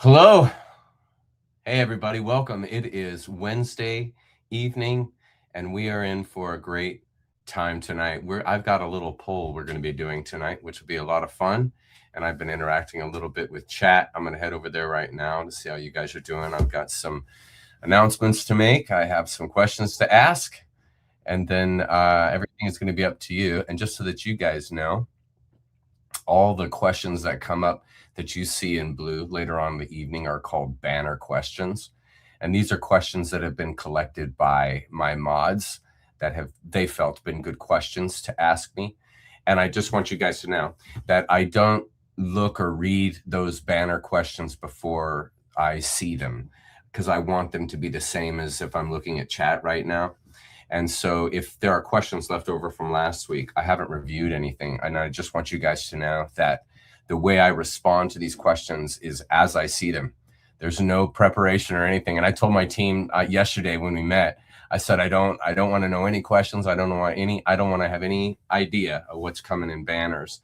Hello. Hey, everybody. Welcome. It is Wednesday evening, and we are in for a great time tonight. I've got a little poll we're going to be doing tonight, which will be a lot of fun. And I've been interacting a little bit with chat. I'm going to head over there right now to see how you guys are doing. I've got some announcements to make. I have some questions to ask, and then everything is going to be up to you. And just so that you guys know, all the questions that come up that you see in blue later on in the evening are called banner questions. And these are questions that have been collected by my mods that they felt been good questions to ask me. And I just want you guys to know that I don't look or read those banner questions before I see them, because I want them to be the same as if I'm looking at chat right now. And so if there are questions left over from last week, I haven't reviewed anything. And I just want you guys to know that the way I respond to these questions is as I see them. There's no preparation or anything. And I told my team yesterday when we met, I said, I don't want to know any questions. I don't want to have any idea of what's coming in banners.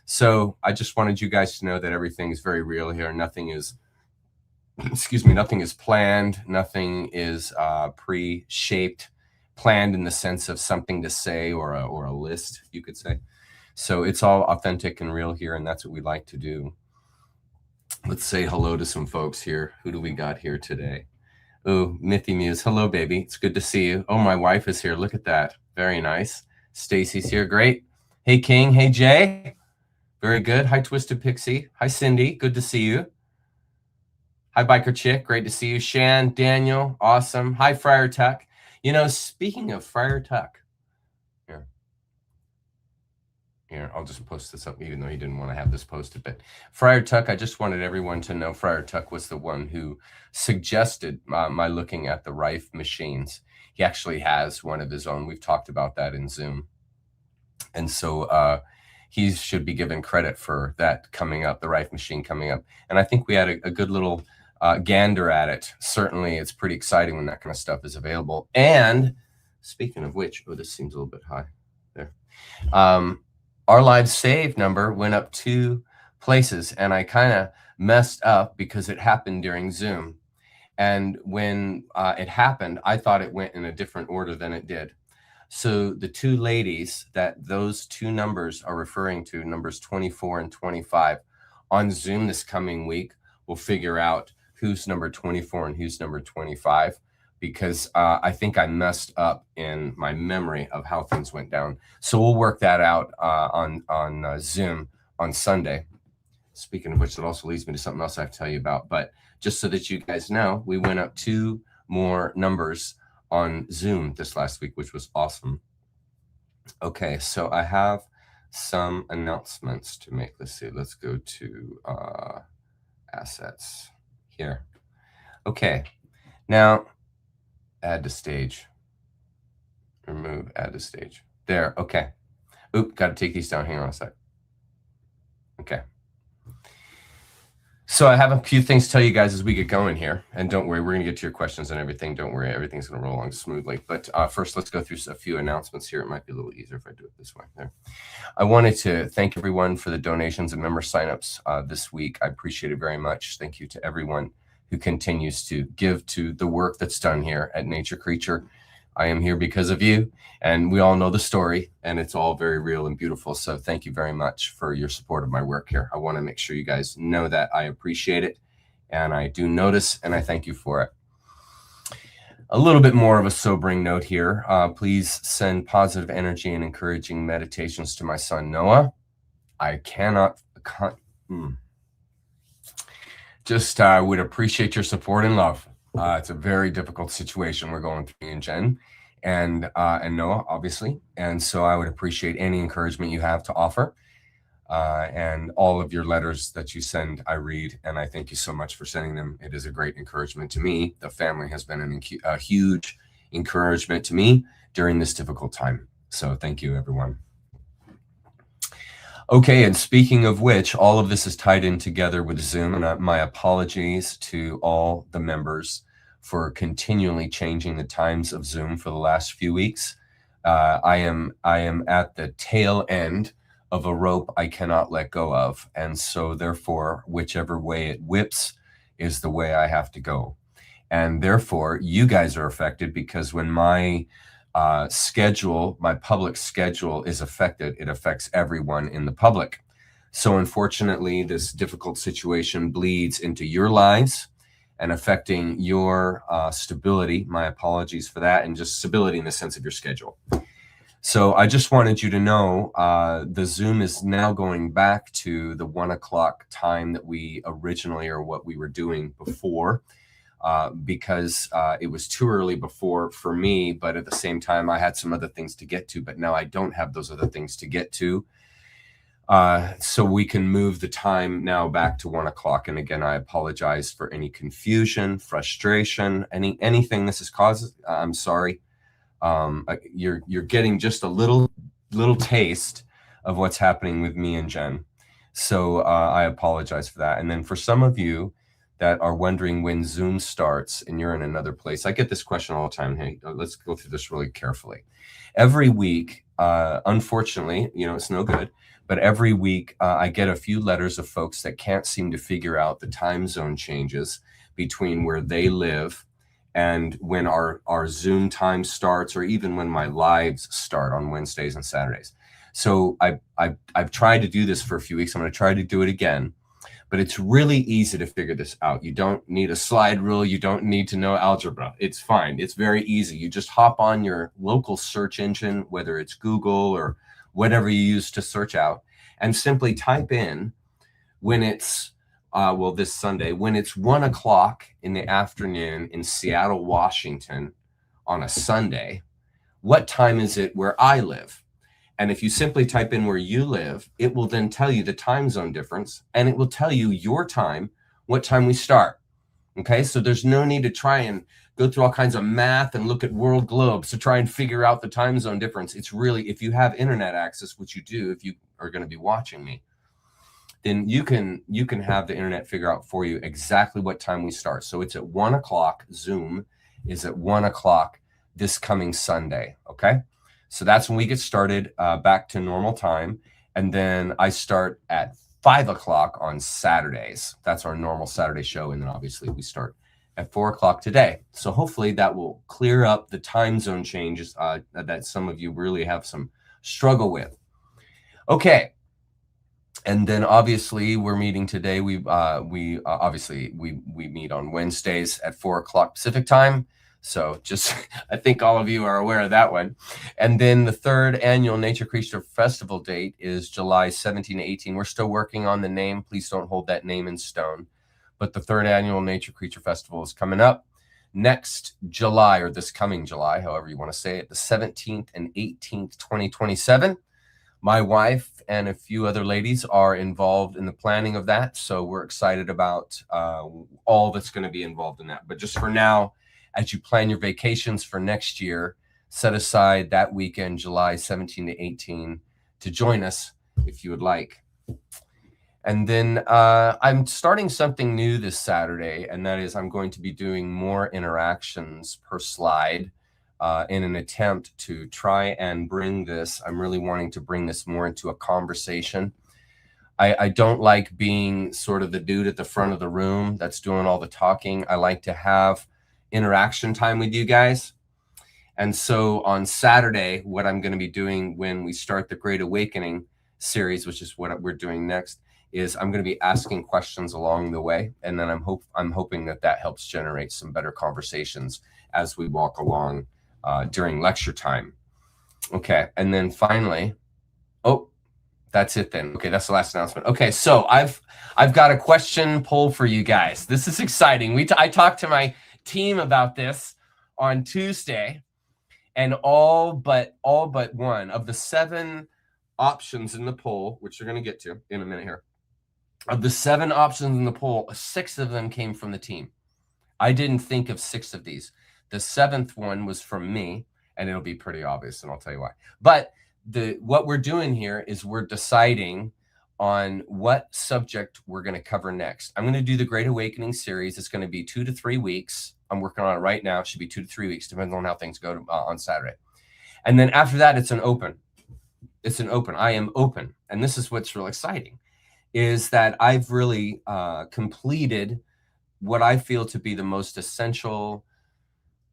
So I just wanted you guys to know that everything is very real here. Nothing is excuse me, nothing is planned, nothing is pre-shaped, planned in the sense of something to say or a list, you could say. So it's all authentic and real here, and that's what we like to do. Let's say hello to some folks here. Who do we got here today? Oh, Mythy Muse. Hello, baby. It's good to see you. Oh, my wife is here. Look at that. Very nice. Stacy's here. Great. Hey, King. Hey, Jay. Very good. Hi, Twisted Pixie. Hi, Cindy. Good to see you. Hi, Biker Chick. Great to see you. Shan, Daniel. Awesome. Hi, Friar Tuck. You know, speaking of Friar Tuck, here, I'll just post this up, even though he didn't want to have this posted. But Friar Tuck, I just wanted everyone to know Friar Tuck was the one who suggested my looking at the RIFE machines. He actually has one of his own. We've talked about that in Zoom. And so he should be given credit for that coming up, the RIFE machine coming up. And I think we had a good little gander at it. Certainly, it's pretty exciting when that kind of stuff is available. And speaking of which, oh, this seems a little bit high there. Our lives saved number went up 2 places, and I kind of messed up because it happened during Zoom. And when it happened, I thought it went in a different order than it did. So the 2 ladies that those 2 numbers are referring to, numbers 24 and 25, on Zoom this coming week, we'll figure out who's number 24 and who's number 25. Because I think I messed up in my memory of how things went down. So we'll work that out on Zoom on Sunday. Speaking of which, that also leads me to something else I have to tell you about. But just so that you guys know, we went up 2 more numbers on Zoom this last week, which was awesome. Okay, so I have some announcements to make. Let's see. Let's go to assets here. Okay, now, add to stage. Remove, add to stage. There, okay. Oop, got to take these down. Hang on a sec. Okay. So I have a few things to tell you guys as we get going here. And don't worry, we're going to get to your questions and everything. Don't worry, everything's going to roll along smoothly. But first, let's go through a few announcements here. It might be a little easier if I do it this way. There. I wanted to thank everyone for the donations and member signups this week. I appreciate it very much. Thank you to everyone who continues to give to the work that's done here at Nature Creature. I am here because of you, and we all know the story, and it's all very real and beautiful. So thank you very much for your support of my work here. I want to make sure you guys know that I appreciate it, and I do notice, and I thank you for it. A little bit more of a sobering note here. Please send positive energy and encouraging meditations to my son, Noah. I would appreciate your support and love. It's a very difficult situation we're going through, me and Jen, and Noah, obviously. And so I would appreciate any encouragement you have to offer. And all of your letters that you send, I read, and I thank you so much for sending them. It is a great encouragement to me. The family has been a huge encouragement to me during this difficult time. So thank you, everyone. Okay, and speaking of which, all of this is tied in together with Zoom, and my apologies to all the members for continually changing the times of Zoom for the last few weeks. I am at the tail end of a rope I cannot let go of, and so therefore, whichever way it whips is the way I have to go. And therefore, you guys are affected, because when my schedule, my public schedule is affected, it affects everyone in the public. So unfortunately, this difficult situation bleeds into your lives and affecting your stability. My apologies for that, and just stability in the sense of your schedule. So I just wanted you to know the Zoom is now going back to the 1 o'clock time that we originally, or what we were doing before. Because it was too early before for me, but at the same time, I had some other things to get to, but now I don't have those other things to get to. So we can move the time now back to 1 o'clock. And again, I apologize for any confusion, frustration, anything this has caused. I'm sorry. You're getting just a little taste of what's happening with me and Jen. So I apologize for that. And then for some of you that are wondering when Zoom starts and you're in another place, I get this question all the time. Hey, let's go through this really carefully. Every week, unfortunately, it's no good, but every week I get a few letters of folks that can't seem to figure out the time zone changes between where they live and when our Zoom time starts, or even when my lives start on Wednesdays and Saturdays. So I've tried to do this for a few weeks. I'm going to try to do it again, but it's really easy to figure this out. You don't need a slide rule. You don't need to know algebra. It's fine. It's very easy. You just hop on your local search engine, whether it's Google or whatever you use to search out, and simply type in when it's this Sunday, when it's 1 o'clock in the afternoon in Seattle, Washington on a Sunday, what time is it where I live? And if you simply type in where you live, it will then tell you the time zone difference, and it will tell you your time, what time we start. Okay, so there's no need to try and go through all kinds of math and look at world globes to try and figure out the time zone difference. It's really, if you have internet access, which you do if you are going to be watching me, then you can have the internet figure out for you exactly what time we start. So it's at 1 o'clock. Zoom is at 1 o'clock this coming Sunday. Okay, so that's when we get started back to normal time. And then I start at 5 o'clock on Saturdays. That's our normal Saturday show. And then obviously we start at 4 o'clock today. So hopefully that will clear up the time zone changes that some of you really have some struggle with. Okay. And then obviously we're meeting today. We meet on Wednesdays at 4 o'clock Pacific time. So just, I think all of you are aware of that one. And then the third annual Nature Creature Festival date is July 17 to 18. We're still working on the name. Please don't hold that name in stone. But the third annual Nature Creature Festival is coming up next July, or this coming July, however you want to say it, the 17th and 18th, 2027. My wife and a few other ladies are involved in the planning of that. So we're excited about all that's going to be involved in that. But just for now, as you plan your vacations for next year, set aside that weekend, July 17 to 18, to join us if you would like. And then I'm starting something new this Saturday, and that is I'm going to be doing more interactions per slide. In an attempt to try and bring this, I'm really wanting to bring this more into a conversation. I don't like being sort of the dude at the front of the room that's doing all the talking. I like to have interaction time with you guys. And so on Saturday, what I'm going to be doing when we start the Great Awakening series, which is what we're doing next, is I'm going to be asking questions along the way. And then I'm hoping that helps generate some better conversations as we walk along during lecture time. Okay, and then finally, that's it then. Okay, that's the last announcement. Okay, so I've got a question poll for you guys. This is exciting. I talked to my team about this on Tuesday, and all but one of the 7 options in the poll, which you're going to get to in a minute here, of the 7 options in the poll, 6 of them came from the team. I didn't think of 6 of these. The 7th one was from me, and it'll be pretty obvious, and I'll tell you why. But what we're doing here is we're deciding on what subject we're going to cover next. I'm going to do the Great Awakening series. It's going to be 2 to 3 weeks. I'm working on it right now. It should be 2 to 3 weeks, depending on how things go on Saturday. And then after that, it's an open. I am open. And this is what's real exciting, is that I've really completed what I feel to be the most essential,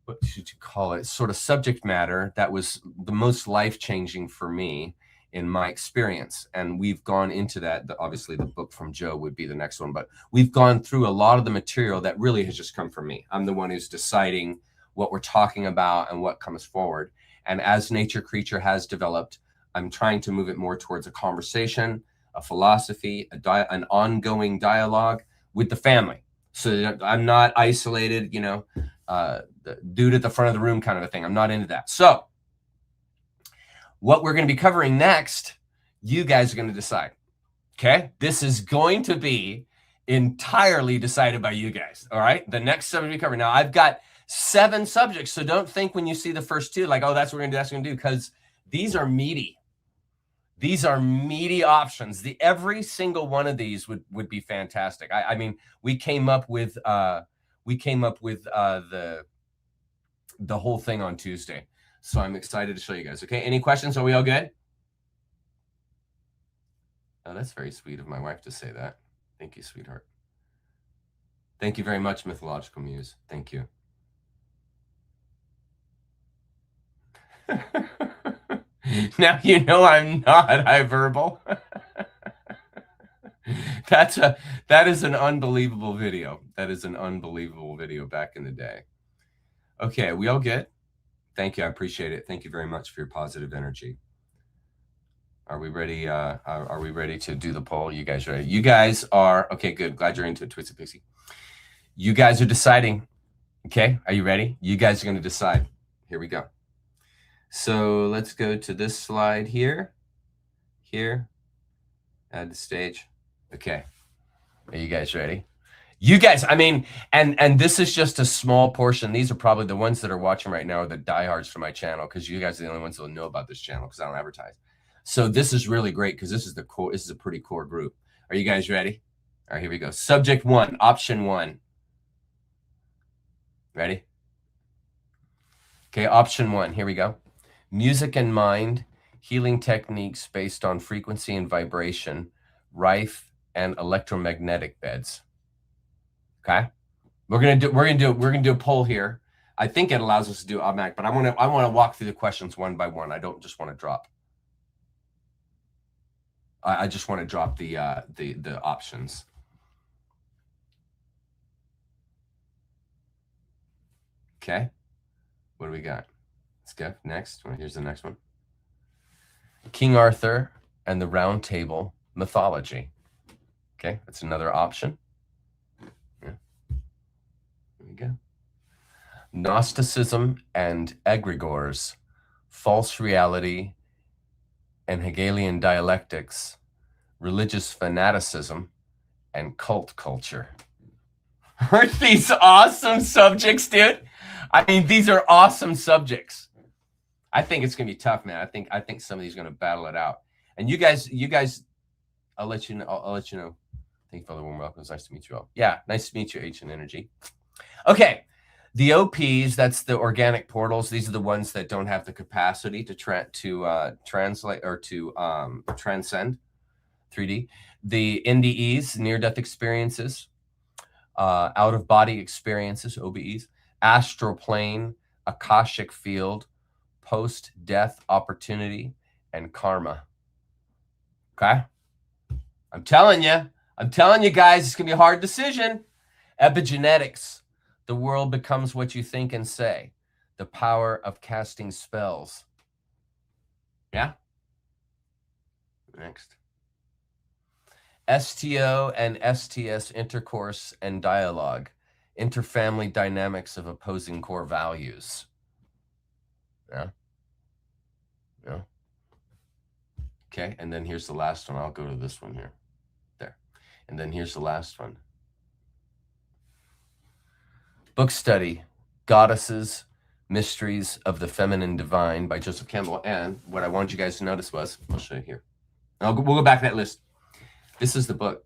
what should you call it, sort of subject matter that was the most life-changing for me in my experience. And we've gone into that. Obviously, the book from Joe would be the next one, but we've gone through a lot of the material that really has just come from me. I'm the one who's deciding what we're talking about and what comes forward. And as Nature Creature has developed, I'm trying to move it more towards a conversation, a philosophy, an ongoing dialogue with the family. So that I'm not isolated, the dude at the front of the room kind of a thing. I'm not into that. So what we're going to be covering next, you guys are going to decide. Okay? This is going to be entirely decided by you guys. All right? The next subject we cover. Now, I've got 7 subjects, so don't think when you see the first 2, like, oh, that's what we're going to do, that's what we're going to do, because these are meaty. These are meaty options. Every single one of these would be fantastic. I mean, we came up with the whole thing on Tuesday. So I'm excited to show you guys. Okay, any questions? Are we all good? Oh, that's very sweet of my wife to say that. Thank you, sweetheart. Thank you very much, Mythological Muse. Thank you. Now you know I'm not hyperbole. That is an unbelievable video. That is an unbelievable video back in the day. Okay, we all good? Thank you. I appreciate it. Thank you very much for your positive energy. Are we ready? Are we ready to do the poll? You guys ready? You guys are okay. Good. Glad you're into it, Twitsy Pixie. You guys are deciding. Okay, are you ready? You guys are going to decide. Here we go. So let's go to this slide here. Here. Add the stage. Okay. Are you guys ready? You guys, I mean, and this is just a small portion. These are probably the ones that are watching right now are the diehards for my channel, because you guys are the only ones that will know about this channel because I don't advertise. So this is really great because this is the core. This is a pretty core group. Are you guys ready? All right, here we go. Subject 1, option 1. Ready? Okay, option 1. Here we go. Music and mind, healing techniques based on frequency and vibration, RIFE and electromagnetic beds. Okay, we're gonna do a poll here. I think it allows us to do automatic, but I want to walk through the questions one by one. I don't just want to drop. I just want to drop the options. Okay, what do we got? Let's go next. Here's the next one. King Arthur and the Round Table mythology. Okay, that's another option. Yeah. There we go. Gnosticism and egregores, false reality and Hegelian dialectics, religious fanaticism, and cult culture. Aren't these awesome subjects, dude? I mean, these are awesome subjects. I think it's gonna be tough, man. I think some of these are gonna battle it out. And you guys, I'll let you know. I'll let you know. Thank you for the warm welcome. It's nice to meet you all. Yeah, nice to meet you, H and Energy. Okay, the OPs, that's the organic portals. These are the ones that don't have the capacity to translate or to transcend 3D. The NDEs, near-death experiences, out-of-body experiences, OBEs, astral plane, Akashic field, post-death opportunity, and karma. Okay? I'm telling you guys, it's going to be a hard decision. Epigenetics. The world becomes what you think and say. The power of casting spells. Yeah? Next. STO and STS intercourse and dialogue. Interfamily dynamics of opposing core values. Yeah? Yeah? Okay, and then here's the last one. I'll go to this one here. There. And then here's the last one. Book study, Goddesses, Mysteries of the Feminine Divine by Joseph Campbell. And what I wanted you guys to notice was, I'll show you here. We'll go back to that list. This is the book.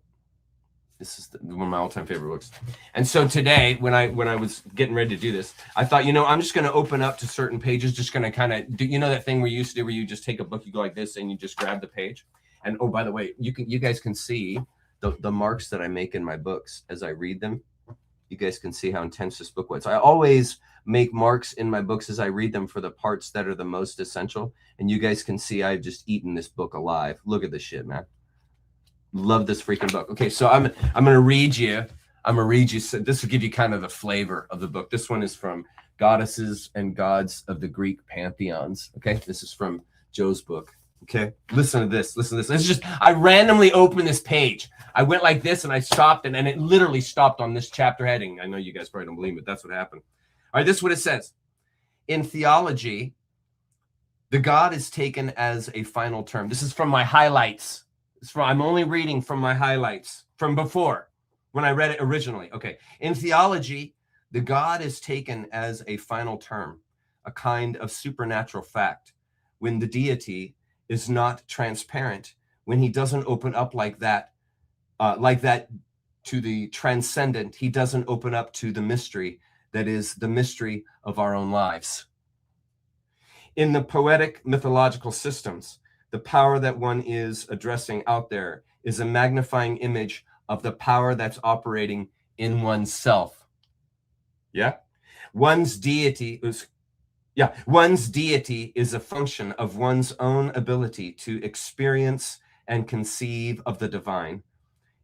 This is one of my all-time favorite books. And so today, when I was getting ready to do this, I thought, I'm just going to open up to certain pages, just going to kind of do, that thing we used to do where you just take a book, you go like this, and you just grab the page. And oh, by the way, you guys can see the marks that I make in my books as I read them. You guys can see how intense this book was. I always make marks in my books as I read them for the parts that are the most essential. And you guys can see I've just eaten this book alive. Look at this shit, man. Love this freaking book. Okay, so I'm gonna read you. So this will give you kind of the flavor of the book. This one is from Goddesses and Gods of the Greek Pantheons. Okay, this is from Joe's book. Okay, listen to this. It's just, I randomly opened this page. I went like this and I stopped, and it literally stopped on this chapter heading. I know you guys probably don't believe it. That's what happened. All right, this is what it says. In theology, the God is taken as a final term. This is from my highlights. I'm only reading from my highlights from before when I read it originally. Okay. In theology, the God is taken as a final term, a kind of supernatural fact, when the deity is not transparent, when he doesn't open up like that to the transcendent. He doesn't open up to the mystery that is the mystery of our own lives. In the poetic mythological systems, the power that one is addressing out there is a magnifying image of the power that's operating in oneself. Yeah. One's deity is a function of one's own ability to experience and conceive of the divine.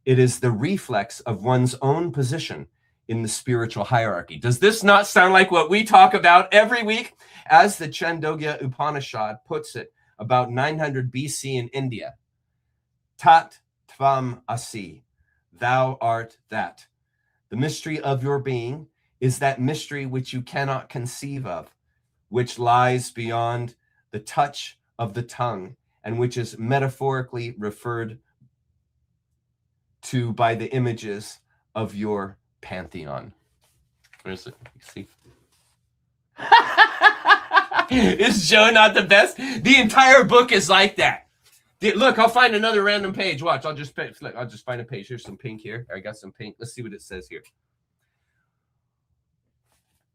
It is the reflex of one's own position in the spiritual hierarchy. Does this not sound like what we talk about every week? As the Chandogya Upanishad puts it about 900 BC in India, Tat Tvam Asi, thou art that. The mystery of your being is that mystery which you cannot conceive of, which lies beyond the touch of the tongue, and which is metaphorically referred to by the images of your pantheon. Where's it? You see? Is Joe not the best? The entire book is like that. Look, I'll find another random page. Watch, I'll just find a page. Here's some pink here. I got some pink. Let's see what it says here.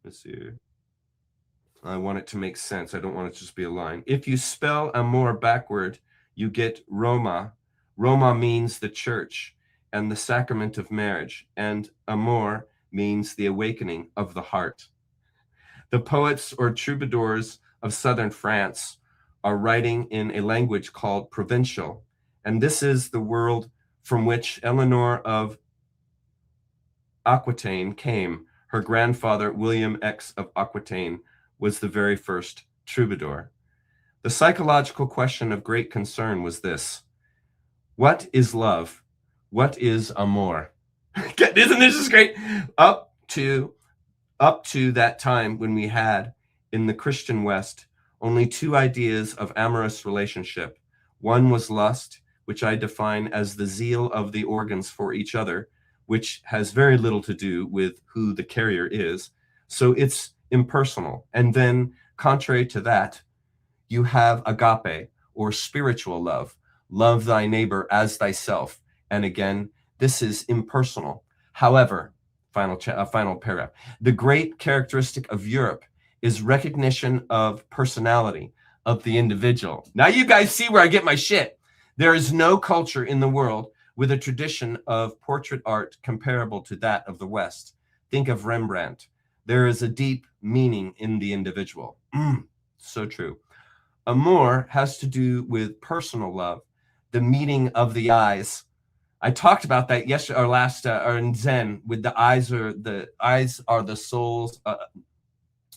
Let's see. I want it to make sense. I don't want it to just be a line. If you spell amor backward, you get Roma. Roma means the church and the sacrament of marriage, and amor means the awakening of the heart. The poets or troubadours of southern France are writing in a language called Provincial, and this is the world from which Eleanor of Aquitaine came. Her grandfather, William X of Aquitaine, was the very first troubadour. The psychological question of great concern was this: what is love? What is amor? Isn't this just great? Up to that time when we had in the Christian West only two ideas of amorous relationship. One was lust, which I define as the zeal of the organs for each other, which has very little to do with who the carrier is. So it's impersonal. And then, contrary to that, you have agape, or spiritual love. Love thy neighbor as thyself. And again, this is impersonal. However, final paragraph, the great characteristic of Europe is recognition of personality, of the individual. Now you guys see where I get my shit. There is no culture in the world with a tradition of portrait art comparable to that of the West. Think of Rembrandt. There is a deep meaning in the individual. So true. Amor has to do with personal love, the meeting of the eyes. I talked about that yesterday or last or in Zen with the eyes are the souls.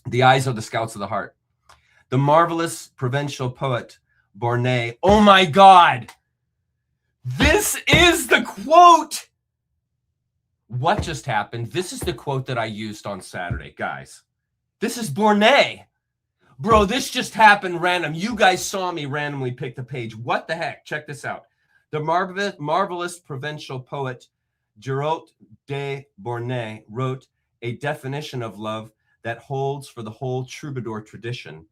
The eyes are the scouts of the heart. The marvelous provincial poet Bornet. Oh my God. This is the quote. What just happened? This is the quote that I used on Saturday, guys. This is Bornet. Bro, this just happened random. You guys saw me randomly pick the page. What the heck? Check this out. The marvelous provincial poet Giraud de Bornet wrote a definition of love that holds for the whole troubadour tradition.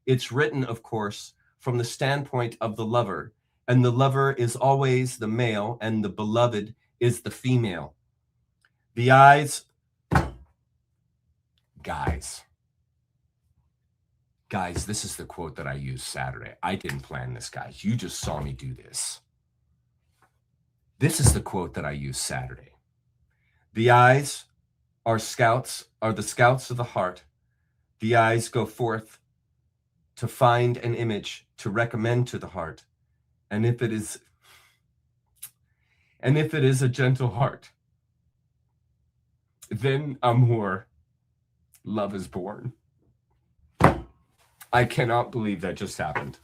It's written, of course, from the standpoint of the lover, and the lover is always the male, and the beloved is the female. The eyes, guys, this is the quote that I used Saturday. I didn't plan this, guys. You just saw me do this. This is the quote that I used Saturday. The eyes are the scouts of the heart. The eyes go forth to find an image to recommend to the heart. And if it is a gentle heart, then amor, love is born. I cannot believe that just happened.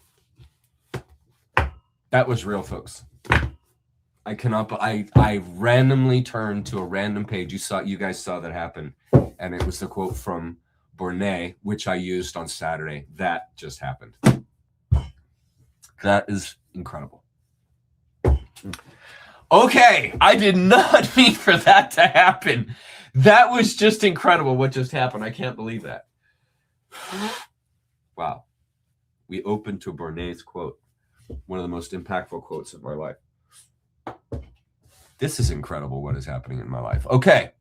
That was real, folks. I cannot, I randomly turned to a random page. You guys saw that happen. And it was the quote from Bornet, which I used on Saturday. That just happened. That is incredible. Okay, I did not mean for that to happen. That was just incredible what just happened. I can't believe that. Wow. We opened to Bornet's quote. One of the most impactful quotes of my life. This is incredible what is happening in my life. Okay,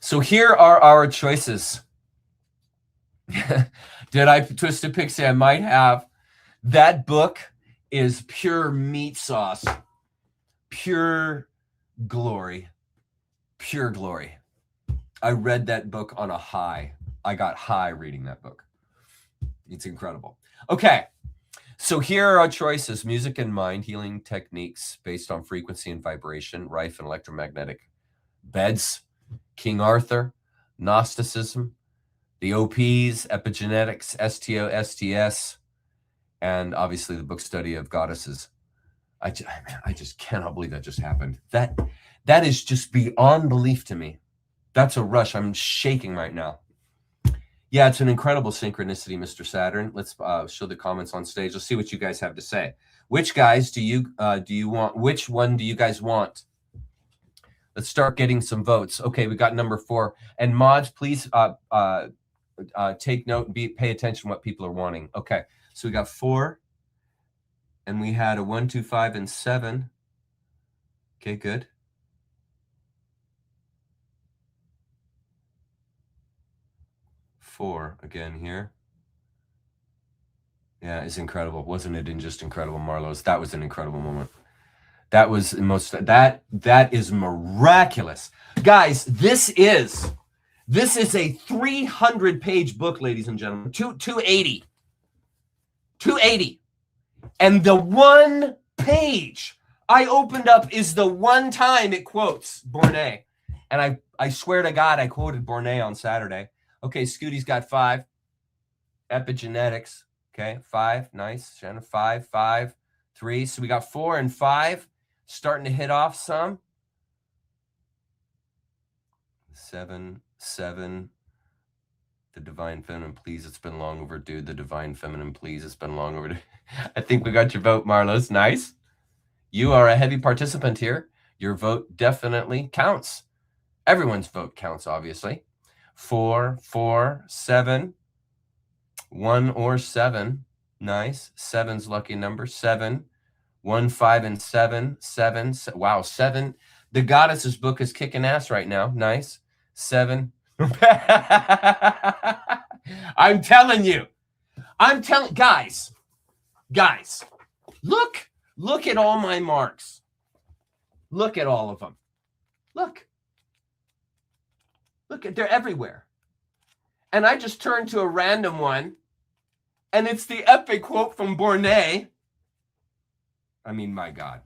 so here are our choices. Did I twist a pixie? I might have. That book is pure meat sauce. Pure glory. Pure glory. I read that book on a high. I got high reading that book. It's incredible. Okay. So here are our choices: music and mind healing techniques based on frequency and vibration, RIFE and electromagnetic beds, King Arthur, Gnosticism, the OPs, epigenetics, STO, STS, and obviously the book study of goddesses. I just cannot believe that just happened. That is just beyond belief to me. That's a rush. I'm shaking right now. Yeah, it's an incredible synchronicity, Mr. Saturn. Let's show the comments on stage. Let's see what you guys have to say. Which guys do you want? Which one do you guys want? Let's start getting some votes. Okay, we got number 4. And mods, please take note and pay attention to what people are wanting. Okay, so we got 4, and we had a 1, 2, 5, and 7. Okay, good. Four again here. Yeah, it's incredible. Wasn't it just incredible, Marlos? That was an incredible moment. That was that is miraculous. Guys, this is a 300-page book, ladies and gentlemen. 280. 280. And the one page I opened up is the one time it quotes Bornay. And I swear to God, I quoted Bornay on Saturday. Okay, Scooty's got 5. Epigenetics. Okay, 5. Nice. Shanna, 5, 5, 3. So we got 4 and 5 starting to hit off some. 7, 7. The divine feminine, please. It's been long overdue. The divine feminine, please. It's been long overdue. I think we got your vote, Marlos. Nice. You are a heavy participant here. Your vote definitely counts. Everyone's vote counts, obviously. 4, 4, 7, 1 or 7. Nice. 7's lucky number. 7, 1, 5, and 7. 7. Wow, 7. The Goddess's book is kicking ass right now. Nice. 7. I'm telling you. Guys, look at all my marks. Look at all of them. Look, they're everywhere. And I just turned to a random one, and it's the epic quote from Bornay. I mean, my God.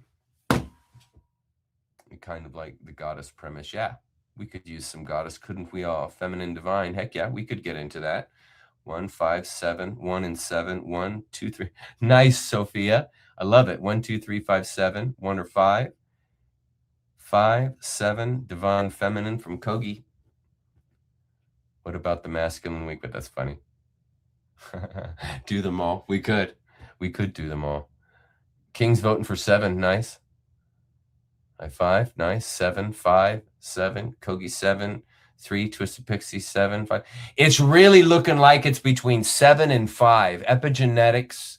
Kind of like the goddess premise. Yeah, we could use some goddess, couldn't we all? Feminine, divine. Heck yeah, we could get into that. 1, 5, 7, 1 and 7, 1, 2, 3. Nice, Sophia. I love it. 1, 2, 3, 5, 7, 1 or 5. 5, 7, divine feminine from Kogi. What about the masculine week? But that's funny. Do them all. We could do them all. King's voting for 7. Nice. 5. Nice. 7, 5, 7. Kogi 7. 3. Twisted Pixie 7, 5. It's really looking like it's between 7 and 5. Epigenetics.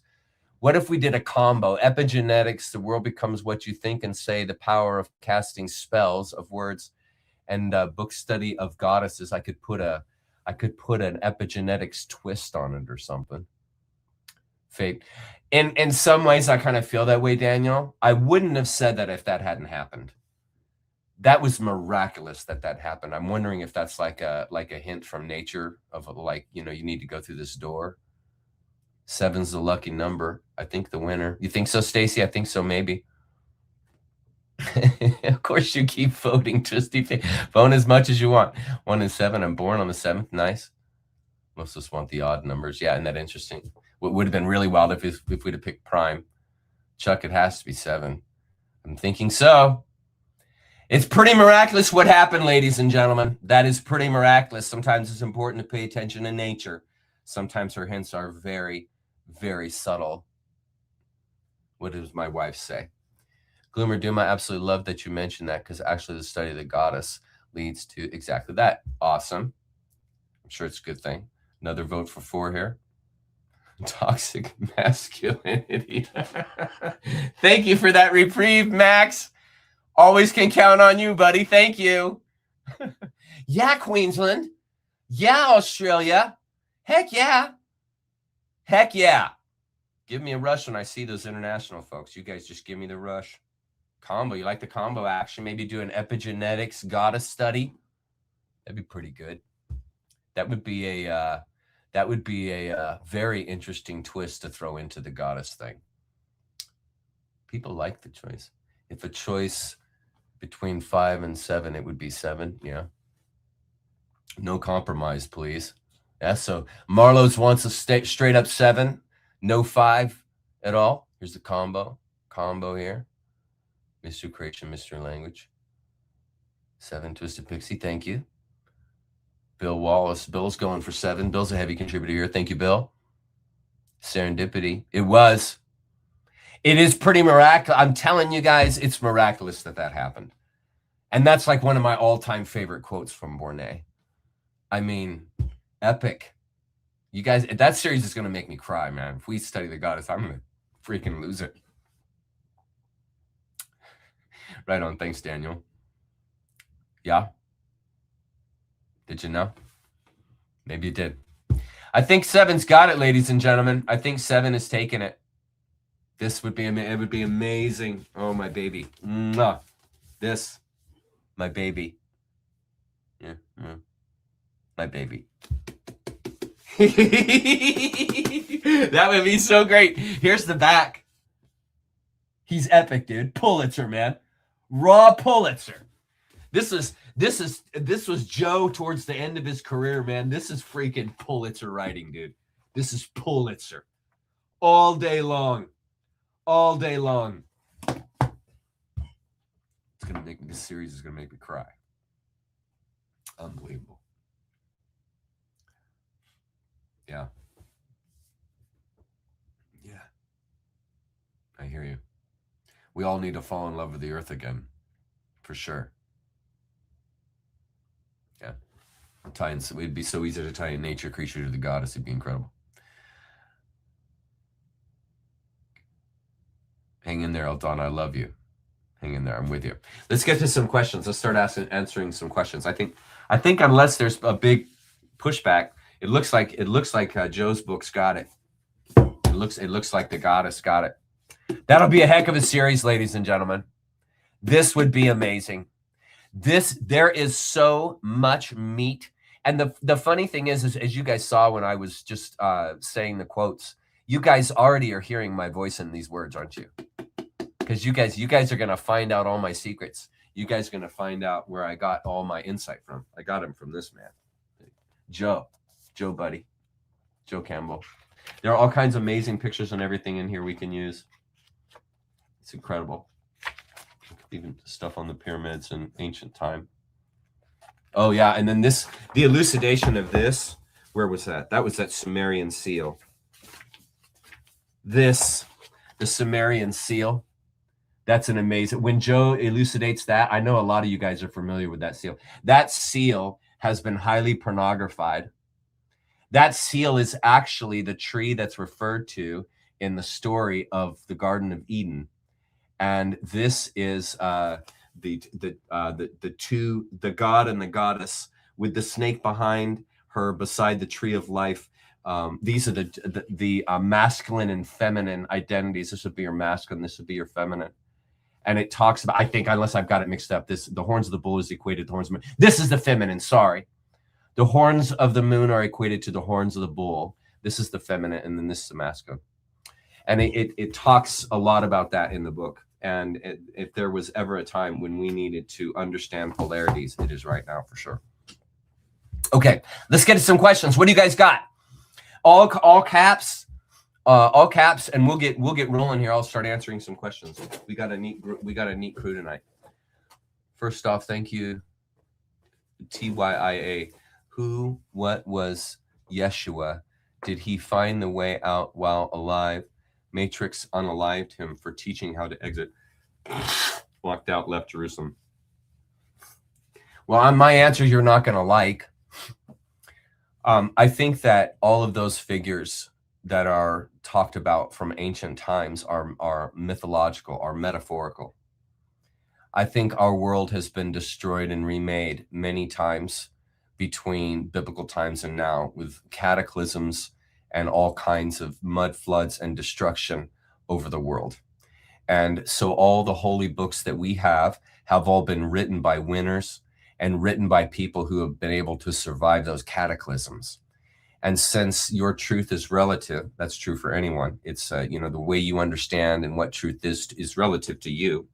What if we did a combo? Epigenetics, the world becomes what you think and say, the power of casting spells of words, and book study of goddesses. I could put an epigenetics twist on it or something. Fate. In some ways, I kind of feel that way, Daniel. I wouldn't have said that if that hadn't happened. That was miraculous that happened. I'm wondering if that's like a hint from nature of like, you need to go through this door. 7's the lucky number. I think the winner. You think so, Stacy? I think so, maybe. Of course you keep voting, Twisty. Vote as much as you want. 1 and 7. I'm born on the 7th. Nice. Most of us want the odd numbers. Yeah, isn't that interesting? What would have been really wild if we'd have picked prime. Chuck, it has to be 7. I'm thinking so. It's pretty miraculous what happened, ladies and gentlemen. That is pretty miraculous. Sometimes it's important to pay attention to nature. Sometimes her hints are very, very subtle. What does my wife say? Gloomer Doom, I absolutely love that you mentioned that, because actually the study of the goddess leads to exactly that. Awesome. I'm sure it's a good thing. Another vote for 4 here. Toxic masculinity. Thank you for that reprieve, Max. Always can count on you, buddy. Thank you. Yeah, Queensland. Yeah, Australia. Heck yeah. Heck yeah. Give me a rush when I see those international folks. You guys just give me the rush. Combo. You like the combo action? Maybe do an epigenetics goddess study. That'd be pretty good. That would be a very interesting twist to throw into the goddess thing. People like the choice. If a choice between 5 and 7, it would be 7. Yeah. No compromise, please. Yeah. So Marlowe's wants a straight up 7, no 5 at all. Here's the combo here. Mr. Creation, Mr. Language. 7 Twisted Pixie. Thank you. Bill Wallace. Bill's going for 7. Bill's a heavy contributor here. Thank you, Bill. Serendipity. It was. It is pretty miraculous. I'm telling you guys, it's miraculous that happened. And that's like one of my all-time favorite quotes from Bornet. I mean, epic. You guys, that series is going to make me cry, man. If we study the goddess, I'm going to freaking lose it. Right on. Thanks, Daniel. Yeah. Did you know? Maybe you did. I think 7's got it, ladies and gentlemen. I think 7 is taking it. This would be, it would be amazing. Oh, my baby. Mwah. This, my baby. Yeah. My baby. That would be so great. Here's the back. He's epic, dude. Pulitzer, man. Raw Pulitzer. This was Joe towards the end of his career, man. This is freaking Pulitzer writing, dude. This is Pulitzer. All day long. All day long. It's gonna make me, this series is gonna make me cry. Unbelievable. Yeah. Yeah. I hear you. We all need to fall in love with the earth again. For sure. Yeah. It'd be so easy to tie a nature creature to the goddess. It'd be incredible. Hang in there, Eldon. I love you. Hang in there. I'm with you. Let's get to some questions. Let's start answering some questions. I think unless there's a big pushback, it looks like Joe's book's got it. It looks like the goddess got it. That'll be a heck of a series, ladies and gentlemen. This would be amazing. There is so much meat. And the funny thing is, as you guys saw when I was just saying the quotes, you guys already are hearing my voice in these words, aren't you? Because you guys are going to find out all my secrets. You guys are going to find out where I got all my insight from. I got them from this man, Joe buddy, Joe Campbell. There are all kinds of amazing pictures and everything in here we can use. It's incredible. Even stuff on the pyramids in ancient time. Oh yeah, and then the elucidation of this, where was that? That was that Sumerian seal. The Sumerian seal. That's an amazing, when Joe elucidates that, I know a lot of you guys are familiar with that seal. That seal has been highly pornographied. That seal is actually the tree that's referred to in the story of the Garden of Eden. And this is the god and the goddess with the snake behind her beside the tree of life. These are the masculine and feminine identities. This would be your masculine. This would be your feminine. And it talks about, I think, unless I've got it mixed up, the horns of the bull is equated to the horns of the moon. This is the feminine, sorry. The horns of the moon are equated to the horns of the bull. This is the feminine, and then this is the masculine. And it talks a lot about that in the book. And if there was ever a time when we needed to understand polarities, it is right now for sure. Okay, let's get to some questions. What do you guys got? All caps, and we'll get rolling here. I'll start answering some questions. We got a neat crew tonight. First off, thank you, TYIA. What was Yeshua? Did he find the way out while alive? Matrix unalived him for teaching how to exit. Walked out, left Jerusalem. Well, on my answer, you're not going to like. I think that all of those figures that are talked about from ancient times are mythological, are metaphorical. I think our world has been destroyed and remade many times between biblical times and now, with cataclysms and all kinds of mud floods and destruction over the world. And so all the holy books that we have all been written by winners and written by people who have been able to survive those cataclysms. And since your truth is relative, that's true for anyone. It's, the way you understand and what truth is relative to you.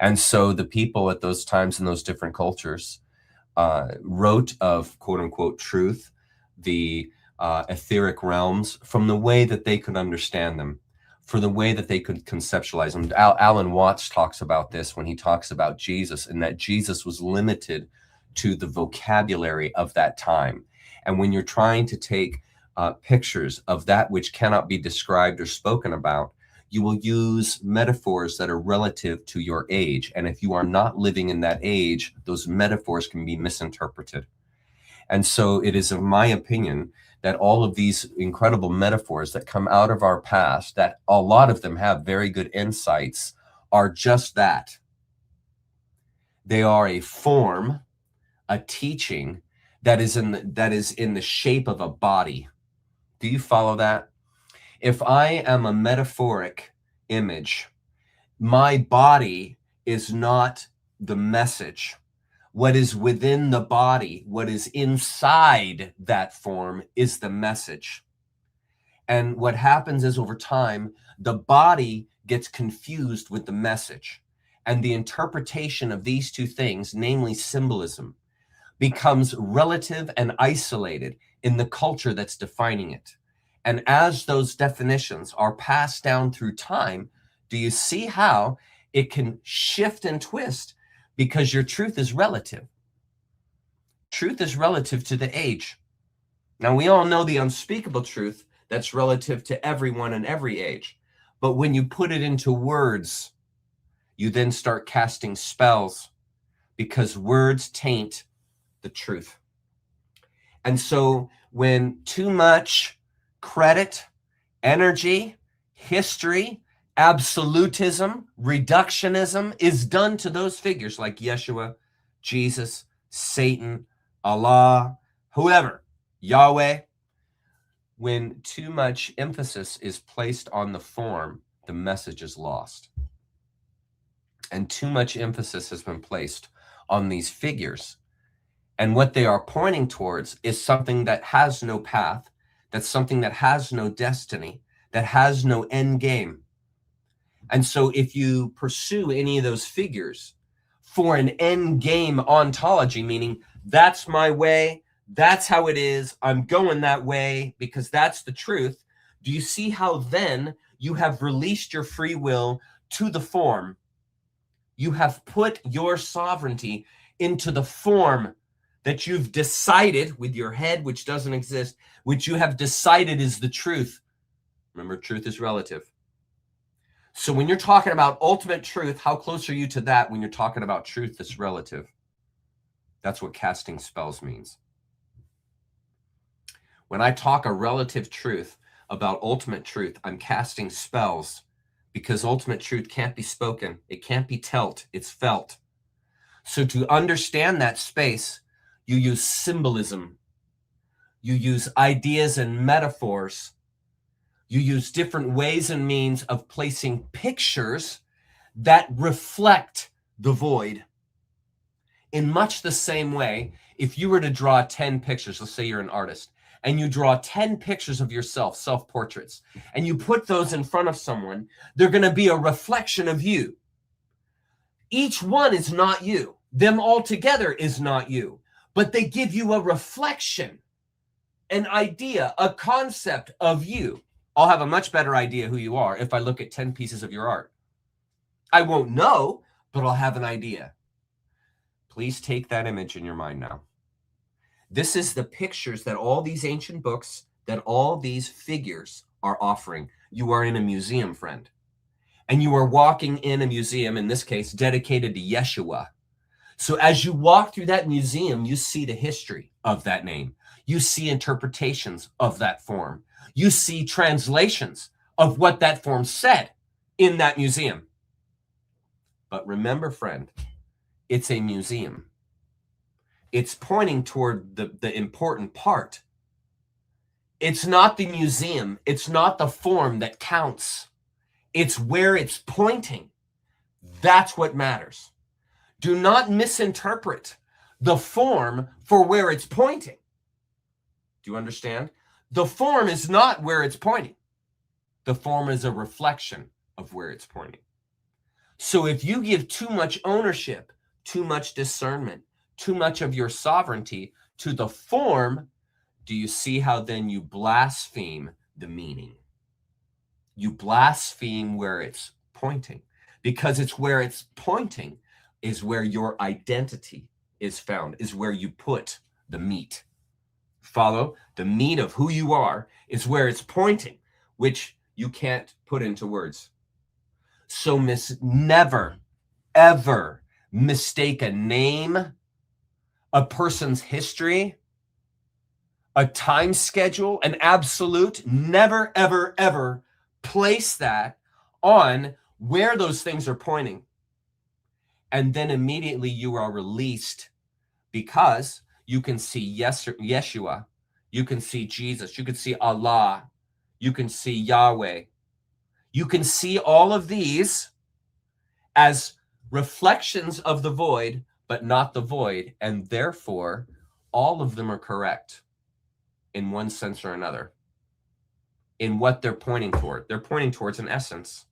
And so the people at those times in those different cultures wrote of quote unquote truth, the etheric realms, from the way that they could understand them, for the way that they could conceptualize them. Alan Watts talks about this when he talks about Jesus, and that Jesus was limited to the vocabulary of that time. And when you're trying to take pictures of that which cannot be described or spoken about, you will use metaphors that are relative to your age. And if you are not living in that age, those metaphors can be misinterpreted. And so it is of my opinion that all of these incredible metaphors that come out of our past, that a lot of them have very good insights, are just that. They are a form, a teaching that is in the shape of a body. Do you follow that? If I am a metaphoric image, my body is not the message. What is within the body, what is inside that form, is the message. And what happens is, over time, the body gets confused with the message. And the interpretation of these two things, namely symbolism, becomes relative and isolated in the culture that's defining it. And as those definitions are passed down through time, do you see how it can shift and twist? Because your truth is relative. Truth is relative to the age. Now, we all know the unspeakable truth that's relative to everyone and every age. But when you put it into words, you then start casting spells, because words taint the truth. And so when too much credit, energy, history, absolutism, reductionism is done to those figures like Yeshua, Jesus, Satan, Allah, whoever, Yahweh, when too much emphasis is placed on the form, the message is lost. And too much emphasis has been placed on these figures. And what they are pointing towards is something that has no path, that's something that has no destiny, that has no end game. And so if you pursue any of those figures for an end game ontology, meaning that's my way, that's how it is, I'm going that way because that's the truth, do you see how then you have released your free will to the form? You have put your sovereignty into the form that you've decided with your head, which doesn't exist, which you have decided is the truth. Remember, truth is relative. So when you're talking about ultimate truth, how close are you to that when you're talking about truth that's relative? That's what casting spells means. When I talk a relative truth about ultimate truth, I'm casting spells, because ultimate truth can't be spoken. It can't be telt. It's felt. So to understand that space, you use symbolism. You use ideas and metaphors. You use different ways and means of placing pictures that reflect the void. In much the same way, if you were to draw 10 pictures, let's say you're an artist, and you draw 10 pictures of yourself, self-portraits, and you put those in front of someone, they're going to be a reflection of you. Each one is not you. Them all together is not you, but they give you a reflection, an idea, a concept of you. I'll have a much better idea who you are if I look at 10 pieces of your art. I won't know, but I'll have an idea. Please take that image in your mind now. This is the pictures that all these ancient books, that all these figures are offering. You are in a museum, friend. And you are walking in a museum, in this case, dedicated to Yeshua. So as you walk through that museum, you see the history of that name. You see interpretations of that form. You see translations of what that form said in that museum. But remember, friend, it's a museum. It's pointing toward the important part. It's not the museum. It's not the form that counts. It's where it's pointing. That's what matters. Do not misinterpret the form for where it's pointing. Do you understand? The form is not where it's pointing. The form is a reflection of where it's pointing. So if you give too much ownership, too much discernment, too much of your sovereignty to the form, do you see how then you blaspheme the meaning? You blaspheme where it's pointing, because it's where it's pointing is where your identity is found, is where you put the meat. Follow? The meat of who you are is where it's pointing, which you can't put into words. So never, ever mistake a name, a person's history, a time schedule, an absolute. Never, ever, ever place that on where those things are pointing. And then immediately you are released, because you can see Yeshua, you can see Jesus, you can see Allah, you can see Yahweh. You can see all of these as reflections of the void, but not the void. And therefore, all of them are correct in one sense or another in what they're pointing toward. They're pointing towards an essence.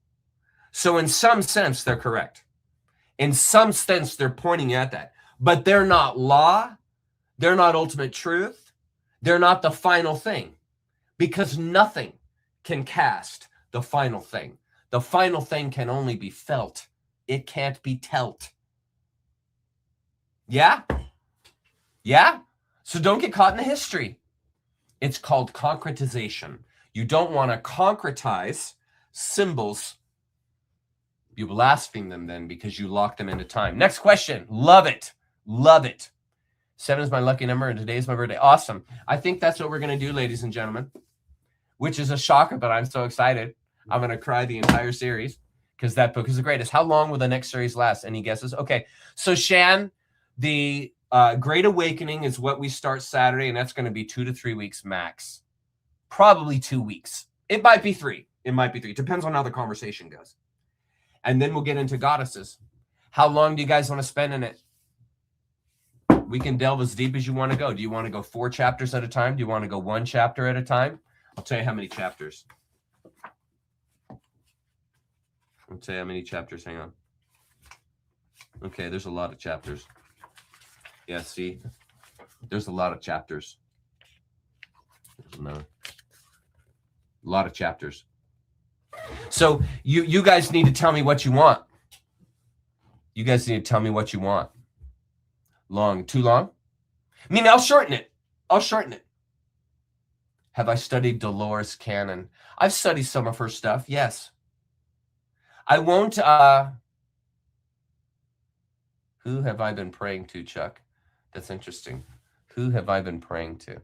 So in some sense, they're correct. In some sense, they're pointing at that. But they're not law. They're not ultimate truth. They're not the final thing, because nothing can cast the final thing. The final thing can only be felt. It can't be telt. Yeah? Yeah? So don't get caught in the history. It's called concretization. You don't want to concretize symbols. You blaspheme them then, because you lock them into time. Next question. Love it. Love it. 7 is my lucky number, and today is my birthday. Awesome. I think that's what we're going to do, ladies and gentlemen, which is a shocker, but I'm so excited. I'm going to cry the entire series, because that book is the greatest. How long will the next series last? Any guesses? Okay. So Shan, the Great Awakening is what we start Saturday, and that's going to be 2 to 3 weeks max. Probably 2 weeks. It might be 3. It might be 3. Depends on how the conversation goes. And then we'll get into goddesses. How long do you guys want to spend in it? We can delve as deep as you want to go. Do you want to go 4 chapters at a time? Do you want to go 1 chapter at a time? I'll tell you how many chapters. I'll tell you how many chapters. Hang on. Okay, there's a lot of chapters. Yeah, see? There's a lot of chapters. There's another. A lot of chapters. So you guys need to tell me what you want. You guys need to tell me what you want. Long, too long? I mean, I'll shorten it. I'll shorten it. Have I studied Dolores Cannon? I've studied some of her stuff, yes. I won't, who have I been praying to, Chuck? That's interesting. Who have I been praying to?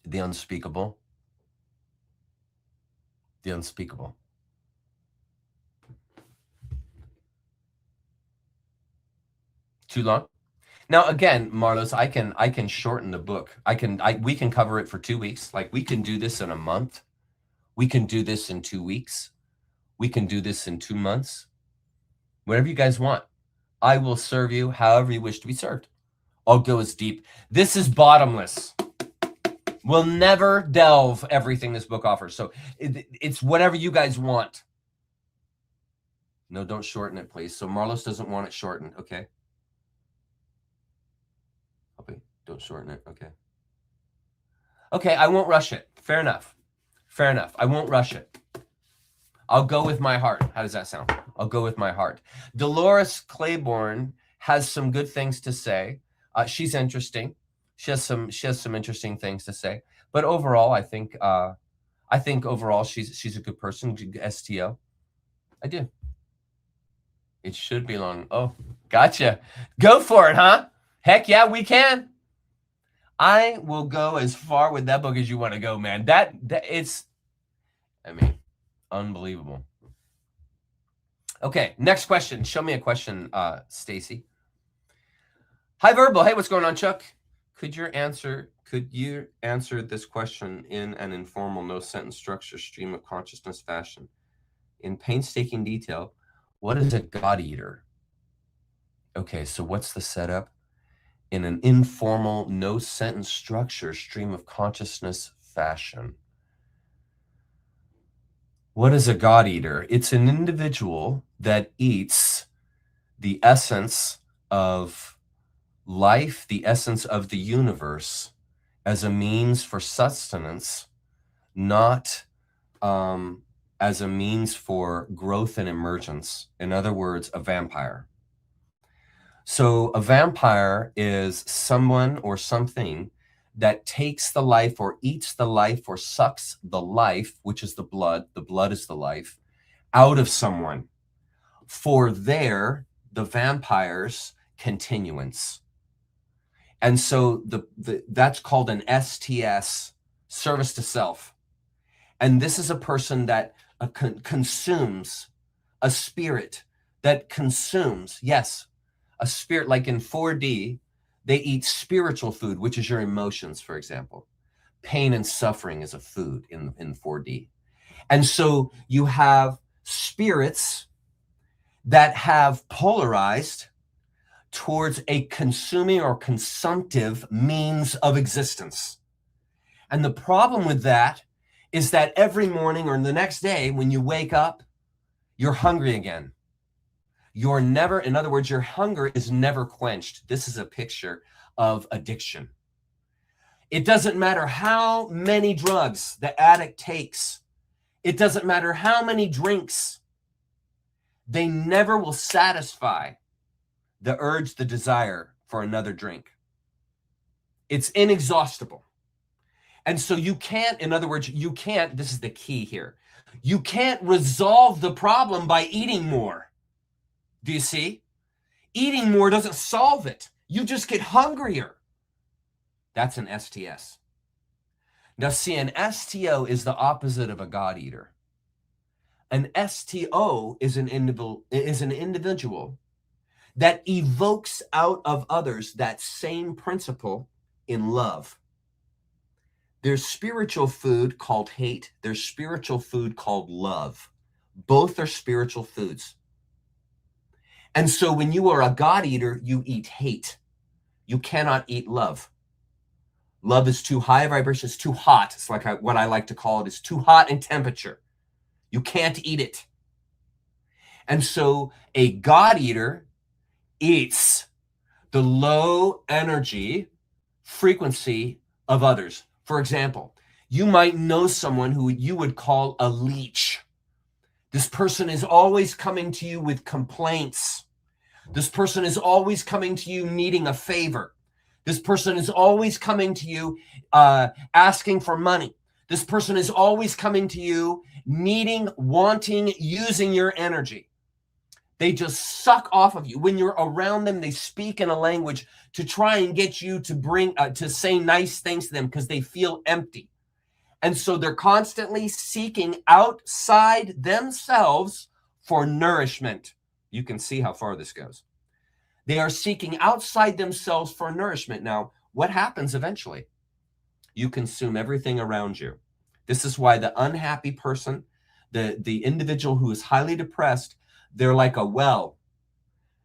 The unspeakable. The unspeakable. Too long? Now again, Marlos, I can shorten the book. We can cover it for 2 weeks. Like, we can do this in a month. We can do this in 2 weeks. We can do this in 2 months. Whatever you guys want. I will serve you however you wish to be served. I'll go as deep. This is bottomless. We'll never delve everything this book offers. So it's whatever you guys want. No, don't shorten it, please. So Marlos doesn't want it shortened. Okay. Okay. Don't shorten it. Okay. Okay, I won't rush it. Fair enough. Fair enough. I won't rush it. I'll go with my heart. How does that sound? I'll go with my heart. Dolores Claiborne has some good things to say. She's interesting. She has some interesting things to say. But overall, I think overall she's a good person. STO. I do. It should be long. Oh, gotcha. Go for it, huh? Heck yeah, we can. I will go as far with that book as you want to go, man. That it's, I mean, unbelievable. Okay, next question. Show me a question, Stacy. Hi, Verbal. Hey, what's going on, Chuck? Could you answer this question in an informal, no-sentence structure, stream of consciousness fashion? In painstaking detail, what is a God eater? Okay, so what's the setup? In an informal, no sentence structure, stream of consciousness fashion. What is a God eater? It's an individual that eats the essence of life, the essence of the universe, as a means for sustenance, not as a means for growth and emergence. In other words, a vampire. So a vampire is someone or something that takes the life or eats the life or sucks the life, which is the blood is the life, out of someone for the vampire's continuance. And so that's called an STS, service to self. And this is a person that consumes a spirit that consumes, yes, a spirit. Like in 4D, they eat spiritual food, which is your emotions, for example. Pain and suffering is a food in 4D. And so you have spirits that have polarized towards a consuming or consumptive means of existence. And the problem with that is that every morning or the next day when you wake up, you're hungry again. You're never, in other words, your hunger is never quenched. This is a picture of addiction. It doesn't matter how many drugs the addict takes. It doesn't matter how many drinks. They never will satisfy the urge, the desire for another drink. It's inexhaustible. And so you can't, in other words, you can't, this is the key here, you can't resolve the problem by eating more. Do you see? Eating more doesn't solve it. You just get hungrier. That's an STS. Now see, an STO is the opposite of a God eater. An STO is an individual that evokes out of others that same principle in love. There's spiritual food called hate. There's spiritual food called love. Both are spiritual foods. And so when you are a God eater, you eat hate. You cannot eat love. Love is too high vibration. It's too hot. It's like what I like to call it is too hot in temperature. You can't eat it. And so a God eater eats the low energy frequency of others. For example, you might know someone who you would call a leech. This person is always coming to you with complaints. This person is always coming to you needing a favor. This person is always coming to you asking for money. This person is always coming to you needing, wanting, using your energy. They just suck off of you. When you're around them, they speak in a language to try and get you to to say nice things to them because they feel empty. And so they're constantly seeking outside themselves for nourishment. You can see how far this goes. They are seeking outside themselves for nourishment. Now, what happens eventually? You consume everything around you. This is why the unhappy person, the individual who is highly depressed, they're like a well.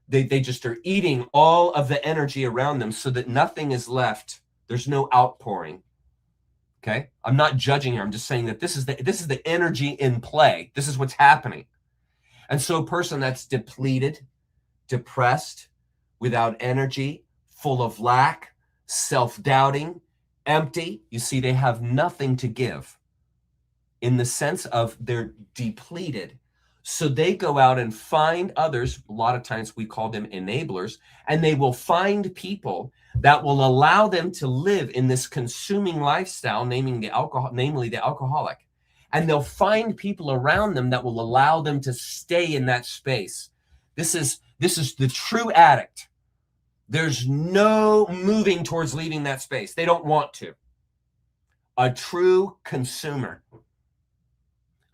They just are eating all of the energy around them so that nothing is left. There's no outpouring. Okay? I'm not judging here. I'm just saying that this is the energy in play. This is what's happening. And so a person that's depleted, depressed, without energy, full of lack, self-doubting, empty, you see, they have nothing to give in the sense of they're depleted. So they go out and find others. A lot of times we call them enablers, and they will find people that will allow them to live in this consuming lifestyle, namely the alcoholic. And they'll find people around them that will allow them to stay in that space. This is the true addict. There's no moving towards leaving that space. They don't want to. A true consumer.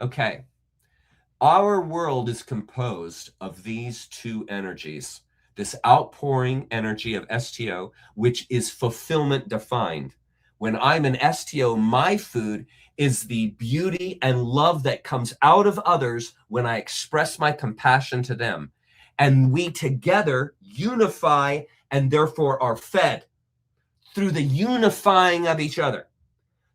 Okay. Our world is composed of these two energies. This outpouring energy of STO, which is fulfillment defined. When I'm an STO, my food is the beauty and love that comes out of others when I express my compassion to them. And we together unify and therefore are fed through the unifying of each other.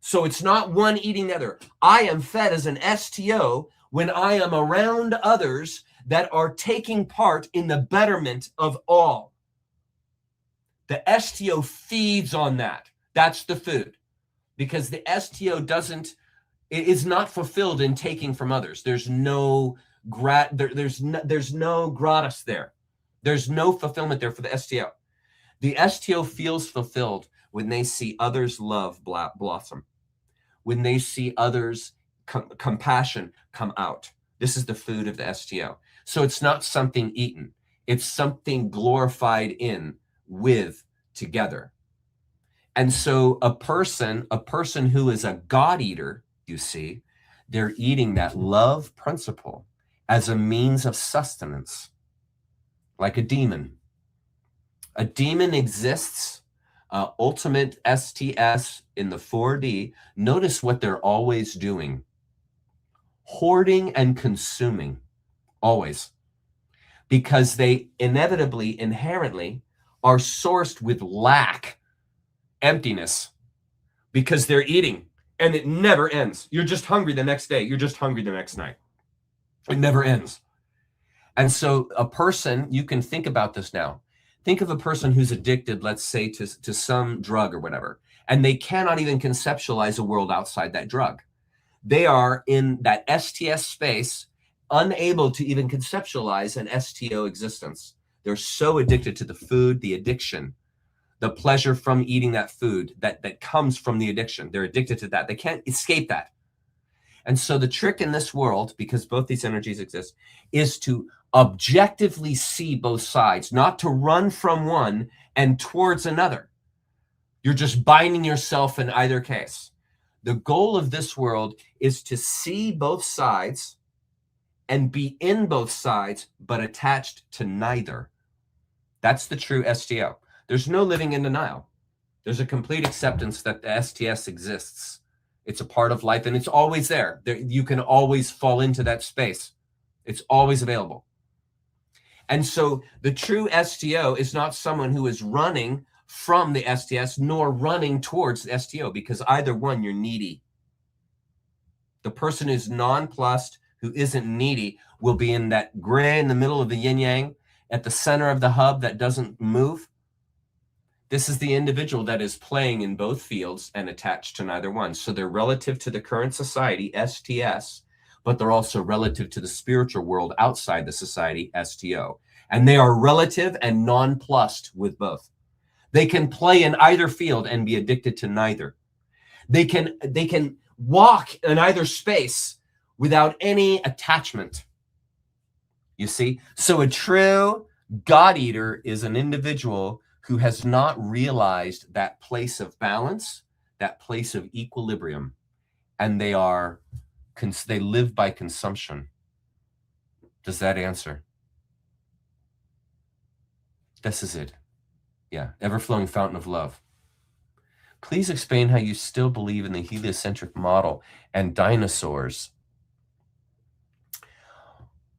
So it's not one eating the other. I am fed as an STO when I am around others that are taking part in the betterment of all. The STO feeds on that. That's the food. Because the STO is not fulfilled in taking from others. There's no there's no gratis there. There's no fulfillment there for the STO. The STO feels fulfilled when they see others' love blossom, when they see others' compassion come out. This is the food of the STO. So it's not something eaten. It's something glorified in, with, together. And so a person who is a God eater, you see, they're eating that love principle as a means of sustenance, like a demon. A demon exists, ultimate STS in the 4D. Notice what they're always doing. Hoarding and consuming, always. Because they inevitably, inherently, are sourced with lack, emptiness, because they're eating and it never ends. You're just hungry the next day. You're just hungry the next night. It never ends. And so a person, you can think about this now. Think of a person who's addicted, let's say, to some drug or whatever, and they cannot even conceptualize a world outside that drug. They are in that STS space, unable to even conceptualize an STO existence. They're so addicted to the food, the addiction, the pleasure from eating that food that comes from the addiction. They're addicted to that. They can't escape that. And so the trick in this world, because both these energies exist, is to objectively see both sides, not to run from one and towards another. You're just binding yourself in either case. The goal of this world is to see both sides and be in both sides, but attached to neither. That's the true STO. There's no living in denial. There's a complete acceptance that the STS exists. It's a part of life, and it's always there. You can always fall into that space. It's always available. And so the true STO is not someone who is running from the STS nor running towards the STO, because either one, you're needy. The person who's nonplussed, who isn't needy, will be in that gray in the middle of the yin-yang, at the center of the hub that doesn't move. This is the individual that is playing in both fields and attached to neither one. So they're relative to the current society, STS, but they're also relative to the spiritual world outside the society, STO. And they are relative and nonplussed with both. They can play in either field and be addicted to neither. They can walk in either space without any attachment. You see? So a true God eater is an individual who has not realized that place of balance, that place of equilibrium, and they live by consumption. Does that answer? This is it. Yeah, ever-flowing fountain of love. Please explain how you still believe in the heliocentric model and dinosaurs.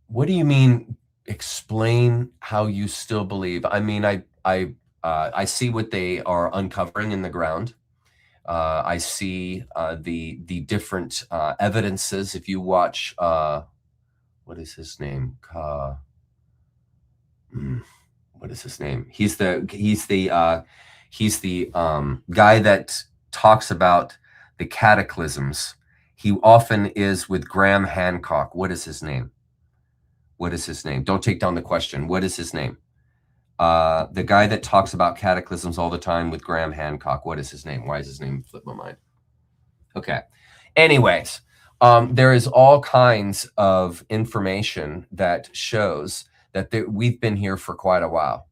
What do you mean, explain how you still believe? I mean, I see what they are uncovering in the ground. I see the different evidences. If you watch, what is his name? What is his name? He's the guy that talks about the cataclysms. He often is with Graham Hancock. What is his name? What is his name? Don't take down the question. What is his name? The guy that talks about cataclysms all the time with Graham Hancock. What is his name? Why is his name flip my mind? Okay. Anyways, there is all kinds of information that shows that we've been here for quite a while.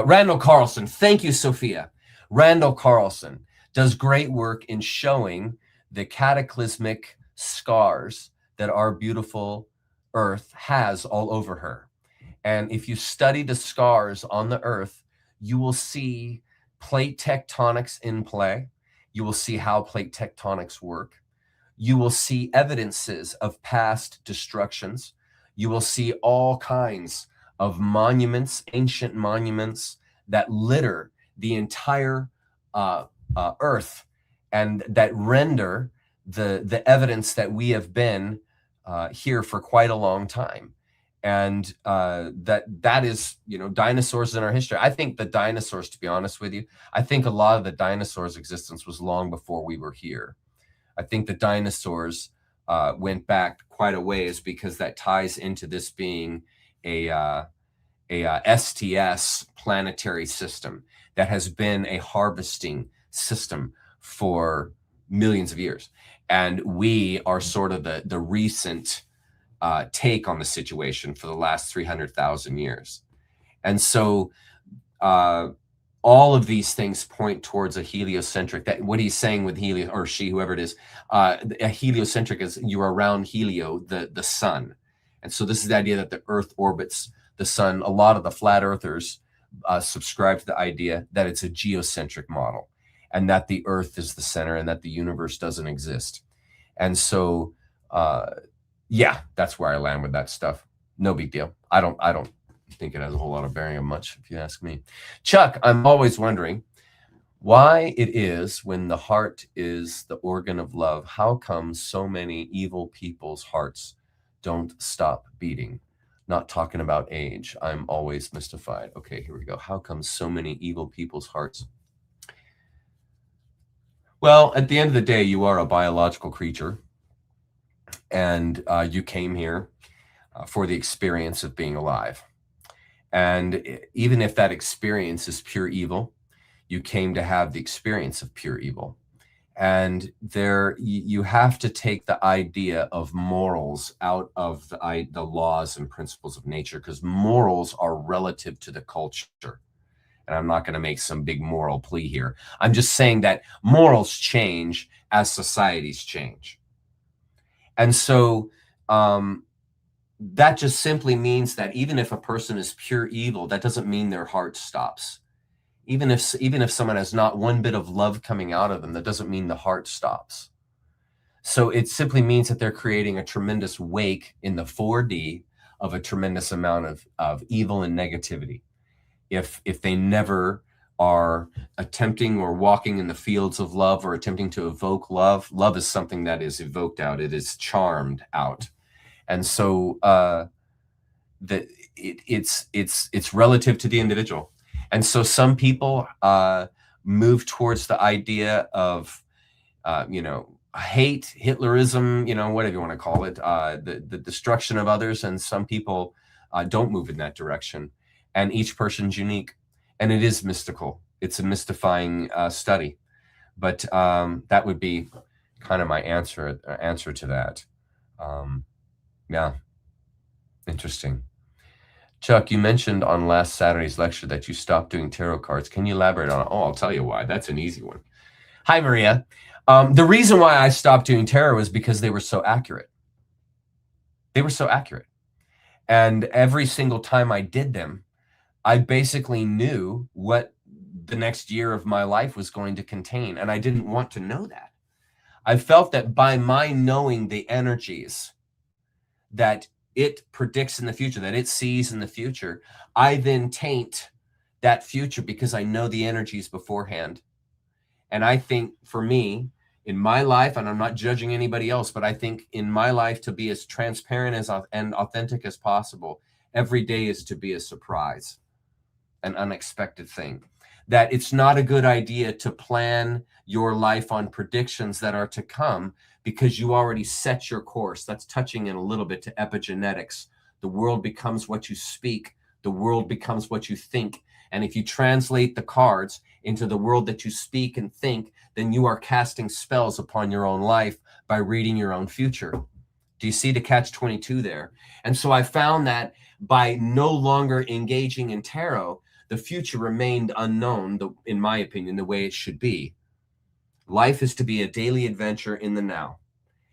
Randall Carlson. Thank you, Sophia. Randall Carlson does great work in showing the cataclysmic scars that our beautiful Earth has all over her. And if you study the scars on the Earth, you will see plate tectonics in play. You will see how plate tectonics work. You will see evidences of past destructions. You will see all kinds of monuments, ancient monuments that litter the entire earth, and that render the evidence that we have been here for quite a long time. And that is, dinosaurs in our history. I think the dinosaurs, to be honest with you, I think a lot of the dinosaurs' existence was long before we were here. I think the dinosaurs went back quite a ways, because that ties into this being a STS planetary system that has been a harvesting system for millions of years. And we are sort of the recent take on the situation for the last 300,000 years. And so all of these things point towards a heliocentric, that what he's saying with helio, or she, whoever it is, a heliocentric is you're around helio, the sun. And so this is the idea that the earth orbits the sun. A lot of the flat earthers subscribe to the idea that it's a geocentric model, and that the earth is the center, and that the universe doesn't exist. And so, yeah, that's where I land with that stuff. No big deal. I don't think it has a whole lot of bearing on much, if you ask me. Chuck, I'm always wondering why it is, when the heart is the organ of love, how come so many evil people's hearts don't stop beating? Not talking about age. I'm always mystified. Okay, here we go. How come so many evil people's hearts? Well, at the end of the day, you are a biological creature, and you came here for the experience of being alive. And even if that experience is pure evil, you came to have the experience of pure evil. And there, you have to take the idea of morals out of the laws and principles of nature, because morals are relative to the culture. And I'm not going to make some big moral plea here. I'm just saying that morals change as societies change. And so that just simply means that even if a person is pure evil, that doesn't mean their heart stops. Even if someone has not one bit of love coming out of them, that doesn't mean the heart stops. So it simply means that they're creating a tremendous wake in the 4D of a tremendous amount of evil and negativity. If they never are attempting or walking in the fields of love, or attempting to evoke love, love is something that is evoked out. It is charmed out. And so it's relative to the individual. And so some people move towards the idea of, hate, Hitlerism, whatever you want to call it, the destruction of others. And some people don't move in that direction. And each person's unique. And it is mystical. It's a mystifying study. But that would be kind of my answer to that. Yeah, interesting. Chuck, you mentioned on last Saturday's lecture that you stopped doing tarot cards. Can you elaborate on it? Oh, I'll tell you why. That's an easy one. Hi, Maria. The reason why I stopped doing tarot is because they were so accurate. They were so accurate. And every single time I did them, I basically knew what the next year of my life was going to contain. And I didn't want to know that. I felt that by my knowing the energies that it predicts in the future, that it sees in the future, I then taint that future because I know the energies beforehand. And I think for me, in my life, and I'm not judging anybody else, but I think in my life, to be as transparent and authentic as possible, every day is to be a surprise, an unexpected thing. That it's not a good idea to plan your life on predictions that are to come, because you already set your course. That's touching in a little bit to epigenetics. The world becomes what you speak. The world becomes what you think. And if you translate the cards into the world that you speak and think, then you are casting spells upon your own life by reading your own future. Do you see the catch-22 there? And so I found that by no longer engaging in tarot, the future remained unknown, in my opinion, the way it should be. Life is to be a daily adventure in the now.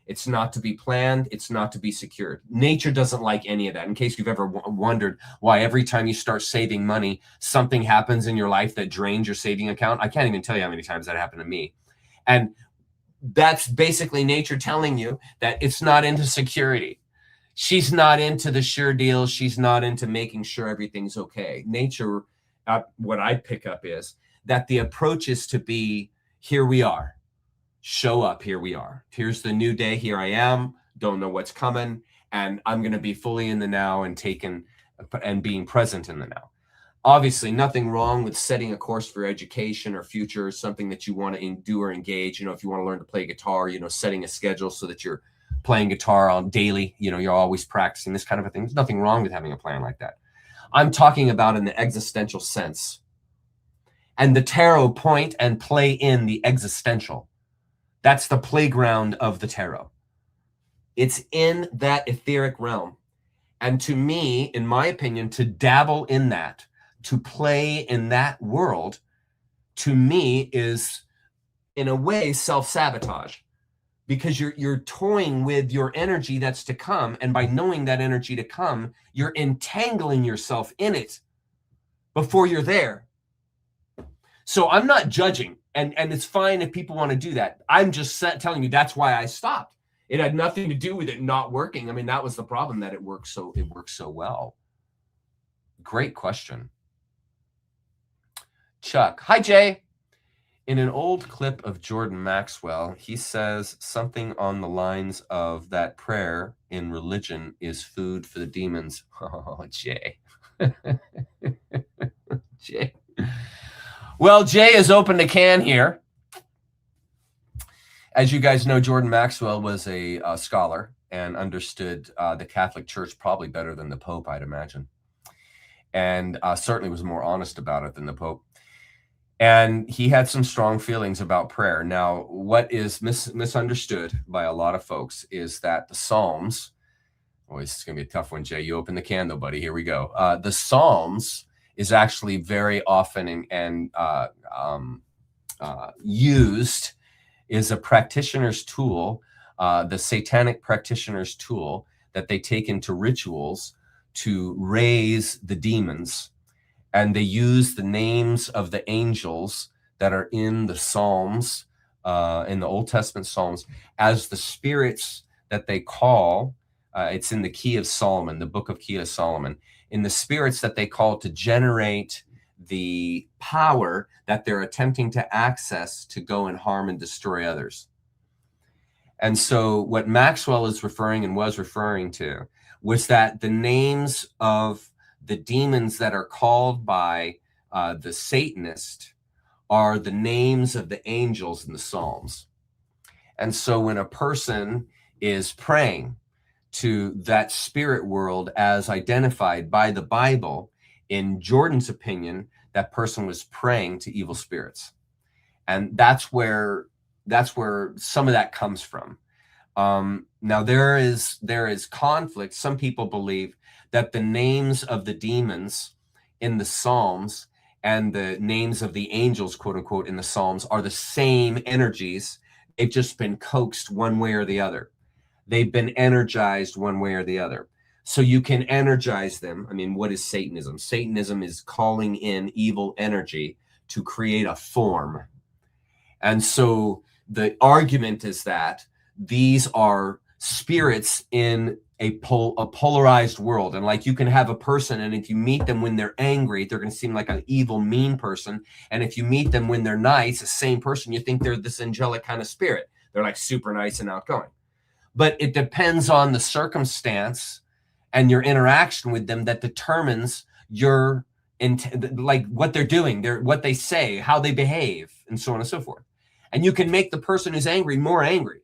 It's not to be planned. It's not to be secured. Nature doesn't like any of that. In case you've ever wondered why every time you start saving money, something happens in your life that drains your saving account. I can't even tell you how many times that happened to me. And that's basically nature telling you that it's not into security. She's not into the sure deal. She's not into making sure everything's okay. Nature, what I pick up is that the approach is to be, here we are. Show up, here we are. Here's the new day, here I am. Don't know what's coming. And I'm going to be fully in the now and being present in the now. Obviously, nothing wrong with setting a course for education or future, something that you want to do or engage. If you want to learn to play guitar, setting a schedule so that you're playing guitar on daily, you're always practicing, this kind of a thing. There's nothing wrong with having a plan like that. I'm talking about in the existential sense. And the tarot point and play in the existential. That's the playground of the tarot. It's in that etheric realm. And to me, in my opinion, to dabble in that, to play in that world, to me is, in a way, self-sabotage. Because you're toying with your energy that's to come. And by knowing that energy to come, you're entangling yourself in it before you're there. So I'm not judging. And it's fine if people want to do that. I'm just telling you that's why I stopped. It had nothing to do with it not working. I mean, that was the problem, that it works so well. Great question. Chuck. Hi, Jay. In an old clip of Jordan Maxwell, he says something on the lines of that prayer in religion is food for the demons. Oh, Jay. Jay. Well, Jay has opened a can here. As you guys know, Jordan Maxwell was a scholar and understood the Catholic Church probably better than the Pope, I'd imagine. And certainly was more honest about it than the Pope. And he had some strong feelings about prayer. Now, what is misunderstood by a lot of folks is that the Psalms, this is going to be a tough one, Jay. You open the can, though, buddy. Here we go. The Psalms is actually very often and used is a practitioner's tool, the satanic practitioner's tool that they take into rituals to raise the demons. And they use the names of the angels that are in the Psalms, in the Old Testament Psalms, as the spirits that they call. It's in the Key of Solomon, the book of Key of Solomon, in the spirits that they call to generate the power that they're attempting to access to go and harm and destroy others. And so what Maxwell is referring and was referring to was that the names of the demons that are called by the Satanist are the names of the angels in the Psalms. And so when a person is praying to that spirit world as identified by the Bible, in Jordan's opinion, that person was praying to evil spirits. And that's where some of that comes from. Now there is conflict. Some people believe that the names of the demons in the Psalms and the names of the angels, quote unquote, in the Psalms are the same energies. They've just been coaxed one way or the other. They've been energized one way or the other. So you can energize them. I mean, what is Satanism? Satanism is calling in evil energy to create a form. And so the argument is that these are spirits in a polarized world. And like you can have a person, and if you meet them when they're angry, they're going to seem like an evil, mean person. And if you meet them when they're nice, the same person, you think they're this angelic kind of spirit. They're like super nice and outgoing. But it depends on the circumstance and your interaction with them that determines your like what they're doing, what they say, how they behave, and so on and so forth. And you can make the person who's angry more angry,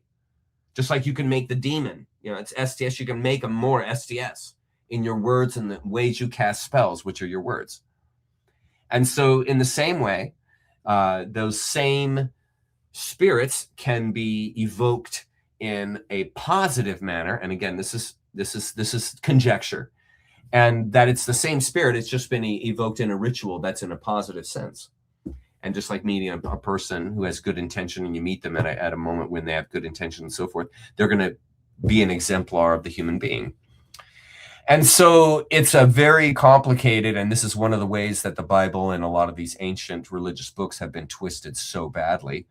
just like you can make the demon. It's STS. You can make them more STS in your words and the ways you cast spells, which are your words. And so in the same way, those same spirits can be evoked in a positive manner. And again, this is conjecture, and that it's the same spirit. It's just been evoked in a ritual that's in a positive sense. And just like meeting a person who has good intention, and you meet them at a moment when they have good intention and so forth, they're going to be an exemplar of the human being. And so it's a very complicated, and this is one of the ways that the Bible and a lot of these ancient religious books have been twisted so badly,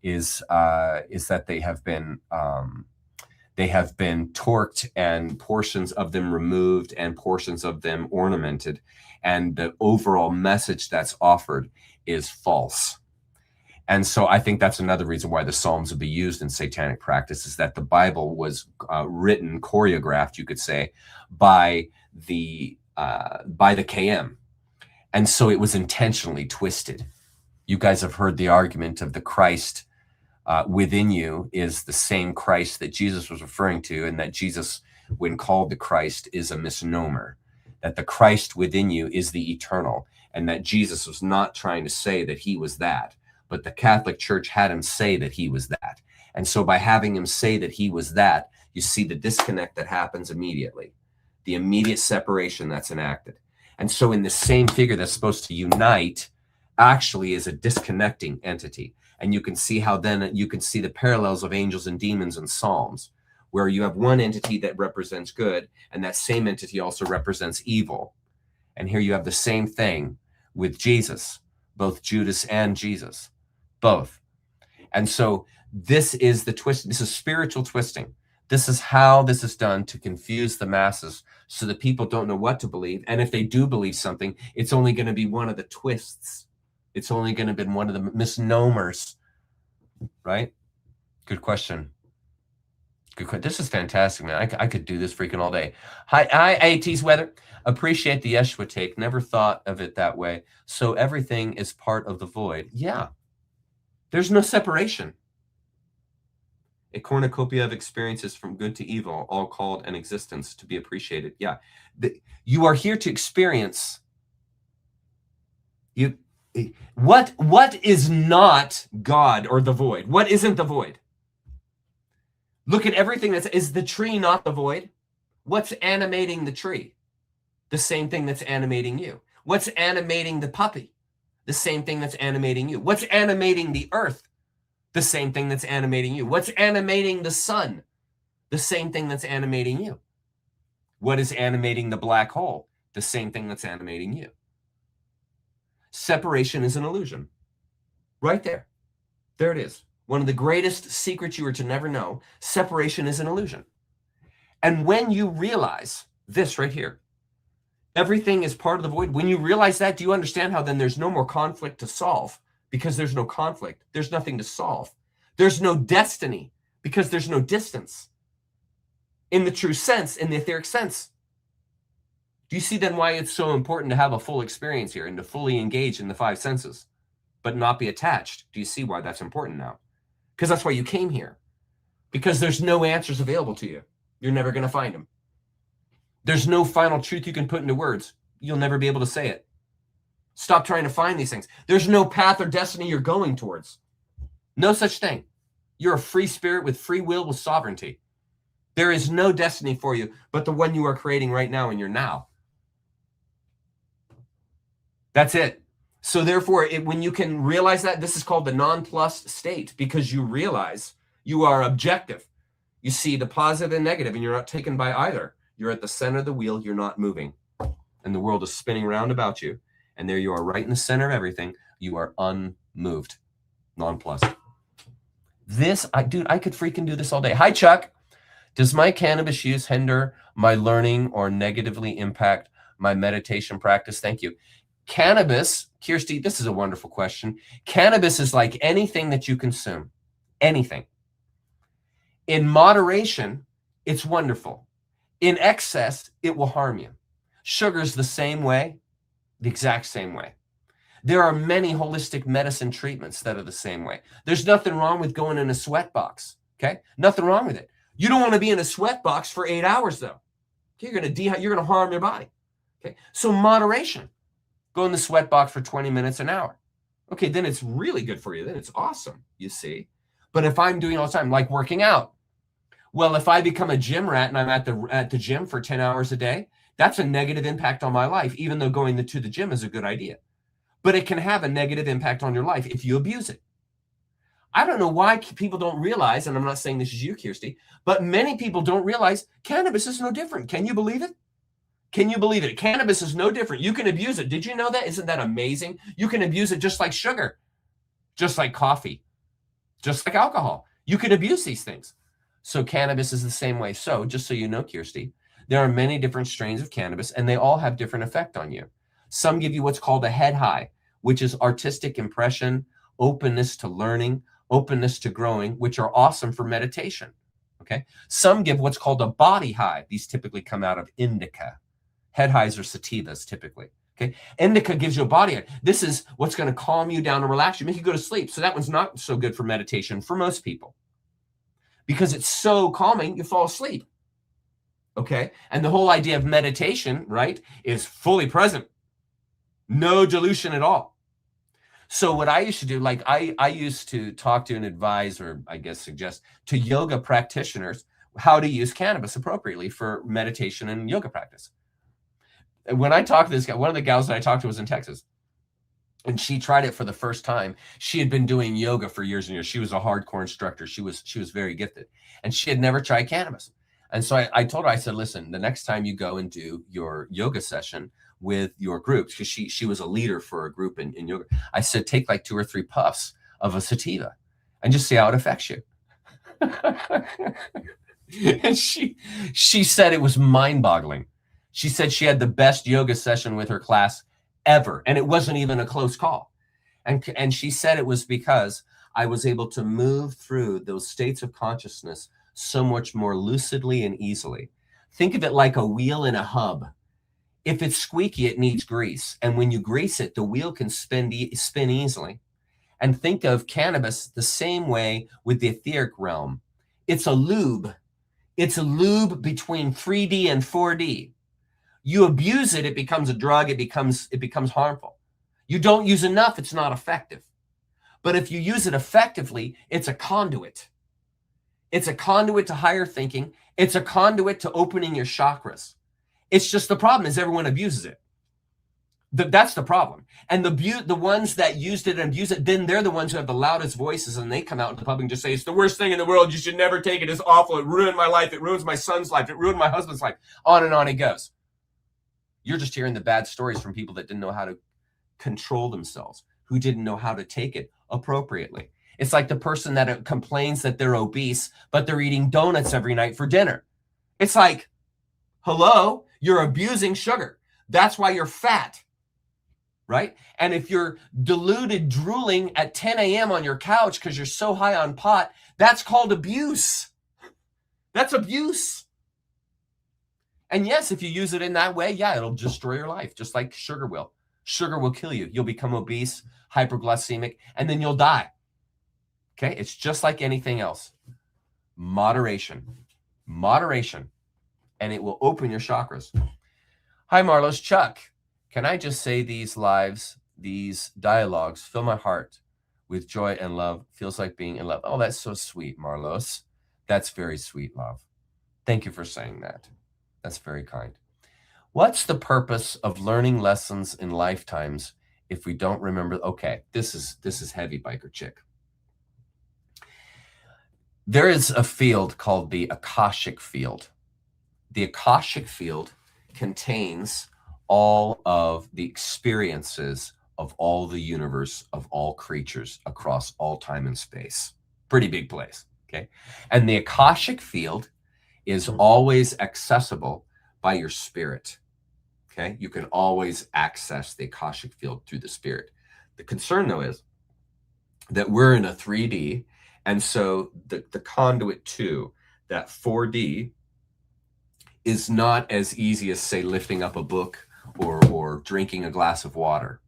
is that they They have been torqued and portions of them removed and portions of them ornamented. And the overall message that's offered is false. And so I think that's another reason why the Psalms would be used in satanic practice, is that the Bible was written, choreographed, you could say, by the KM. And so it was intentionally twisted. You guys have heard the argument of the Christ within you is the same Christ that Jesus was referring to, and that Jesus, when called the Christ, is a misnomer, that the Christ within you is the eternal, and that Jesus was not trying to say that he was that, but the Catholic Church had him say that he was that. And so by having him say that he was that, you see the disconnect that happens immediately, the immediate separation that's enacted. And so in the same figure that's supposed to unite actually is a disconnecting entity. And you can see how then you can see the parallels of angels and demons in Psalms, where you have one entity that represents good, and that same entity also represents evil. And here you have the same thing with Jesus, both Judas and Jesus, both. And so this is the twist. This is spiritual twisting. This is how this is done to confuse the masses so that people don't know what to believe. And if they do believe something, it's only going to be one of the twists. It's only going to be one of the misnomers, right? Good question. Good question. This is fantastic, man. I could do this freaking all day. Hi, AT's weather. Appreciate the Yeshua take. Never thought of it that way. So everything is part of the void. Yeah. There's no separation. A cornucopia of experiences from good to evil, all called an existence to be appreciated. Yeah. You are here to experience. What is not God or the void? What isn't the void? Look at everything is the tree not the void? What's animating the tree? The same thing that's animating you. What's animating the puppy? The same thing that's animating you. What's animating the earth? The same thing that's animating you. What's animating the sun? The same thing that's animating you. What is animating the black hole? The same thing that's animating you. Separation is an illusion. Right there. There it is. One of the greatest secrets you are to never know. Separation is an illusion. And when you realize this right here, everything is part of the void. When you realize that, do you understand how then there's no more conflict to solve? Because there's no conflict. There's nothing to solve. There's no destiny because there's no distance. In the true sense, in the etheric sense. Do you see then why it's so important to have a full experience here and to fully engage in the five senses, but not be attached? Do you see why that's important now? Because that's why you came here. Because there's no answers available to you. You're never going to find them. There's no final truth you can put into words. You'll never be able to say it. Stop trying to find these things. There's no path or destiny you're going towards. No such thing. You're a free spirit with free will, with sovereignty. There is no destiny for you but the one you are creating right now in your now. That's it. So therefore, when you can realize that, this is called the nonplussed state, because you realize you are objective. You see the positive and negative, and you're not taken by either. You're at the center of the wheel. You're not moving. And the world is spinning around about you. And there you are, right in the center of everything. You are unmoved, nonplussed. Dude, I could freaking do this all day. Hi, Chuck. Does my cannabis use hinder my learning or negatively impact my meditation practice? Thank you. Cannabis, Kirsty, this is a wonderful question. Cannabis is like anything that you consume. Anything. In moderation, it's wonderful. In excess, it will harm you. Sugar's the same way. The exact same way. There are many holistic medicine treatments that are the same way. There's nothing wrong with going in a sweat box, okay? Nothing wrong with it. You don't want to be in a sweat box for 8 hours, though. You're going to harm your body, okay? So moderation. Go in the sweat box for 20 minutes, an hour. Okay, then it's really good for you. Then it's awesome, you see? But if I'm doing all the time, like working out, well, if I become a gym rat and I'm at the gym for 10 hours a day, that's a negative impact on my life, even though going to the gym is a good idea. But it can have a negative impact on your life if you abuse it. I don't know why people don't realize, and I'm not saying this is you, Kirsty, but many people don't realize cannabis is no different. Can you believe it? Can you believe it? Cannabis is no different. You can abuse it. Did you know that? Isn't that amazing? You can abuse it just like sugar, just like coffee, just like alcohol. You can abuse these things. So cannabis is the same way. So just so you know, Kirsty, there are many different strains of cannabis and they all have different effect on you. Some give you what's called a head high, which is artistic impression, openness to learning, openness to growing, which are awesome for meditation. Okay. Some give what's called a body high. These typically come out of indica. Head highs are sativas typically. Okay. Indica gives you a body high. This is what's going to calm you down and relax you, make you go to sleep. So that one's not so good for meditation for most people because it's so calming, you fall asleep. Okay. And the whole idea of meditation, right, is fully present. No dilution at all. So what I used to do, like I used to talk to and advise, or I guess suggest to yoga practitioners how to use cannabis appropriately for meditation and yoga practice. And when I talked to this guy, one of the gals that I talked to was in Texas, and she tried it for the first time. She had been doing yoga for years and years. She was a hardcore instructor. She was very gifted, and she had never tried cannabis. And so I told her, I said, listen, the next time you go and do your yoga session with your groups, because she was a leader for a group in yoga, I said, take like 2 or 3 puffs of a sativa and just see how it affects you. And she said it was mind-boggling. She said she had the best yoga session with her class ever, and it wasn't even a close call. And she said it was because I was able to move through those states of consciousness so much more lucidly and easily. Think of it like a wheel in a hub. If it's squeaky, it needs grease. And when you grease it, the wheel can spin easily. And think of cannabis the same way with the etheric realm. It's a lube. It's a lube between 3D and 4D. You abuse it, it becomes a drug, it becomes harmful. You don't use enough, it's not effective. But if you use it effectively, it's a conduit. It's a conduit to higher thinking. It's a conduit to opening your chakras. It's just the problem is everyone abuses it. That's the problem. And the ones that used it and abuse it, then they're the ones who have the loudest voices, and they come out in the public and just say, it's the worst thing in the world. You should never take it. It's awful. It ruined my life. It ruins my son's life. It ruined my husband's life. On and on it goes. You're just hearing the bad stories from people that didn't know how to control themselves, who didn't know how to take it appropriately. It's like the person that complains that they're obese, but they're eating donuts every night for dinner. It's like, hello, you're abusing sugar. That's why you're fat, right? And if you're deluded drooling at 10 a.m. on your couch because you're so high on pot, that's called abuse. That's abuse. And yes, if you use it in that way, yeah, it'll destroy your life, just like sugar will. Sugar will kill you. You'll become obese, hyperglycemic, and then you'll die. Okay, it's just like anything else. Moderation, and it will open your chakras. Hi, Marlos. Chuck, can I just say these lives, these dialogues fill my heart with joy and love. Feels like being in love. Oh, that's so sweet, Marlos. That's very sweet, love. Thank you for saying that. That's very kind. What's the purpose of learning lessons in lifetimes if we don't remember? Okay, this is heavy, biker chick. There is a field called the Akashic field. The Akashic field contains all of the experiences of all the universe, of all creatures across all time and space. Pretty big place, okay? And the Akashic field is always accessible by your spirit, okay? You can always access the Akashic field through the spirit. The concern, though, is that we're in a 3D, and so the conduit to that 4D is not as easy as, say, lifting up a book or drinking a glass of water.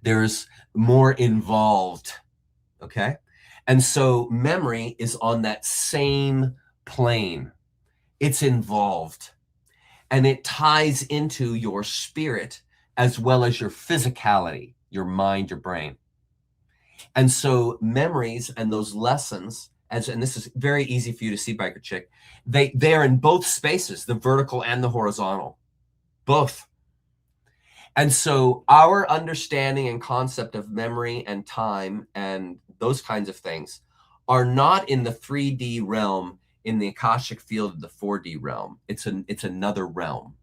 There's more involved, okay? And so memory is on that same plane. It's involved, and it ties into your spirit as well as your physicality, your mind, your brain. And so memories and those lessons, and this is very easy for you to see, biker chick, they are in both spaces, the vertical and the horizontal, both. And so our understanding and concept of memory and time and those kinds of things are not in the 3D realm, in the Akashic field of the 4D realm. It's another realm.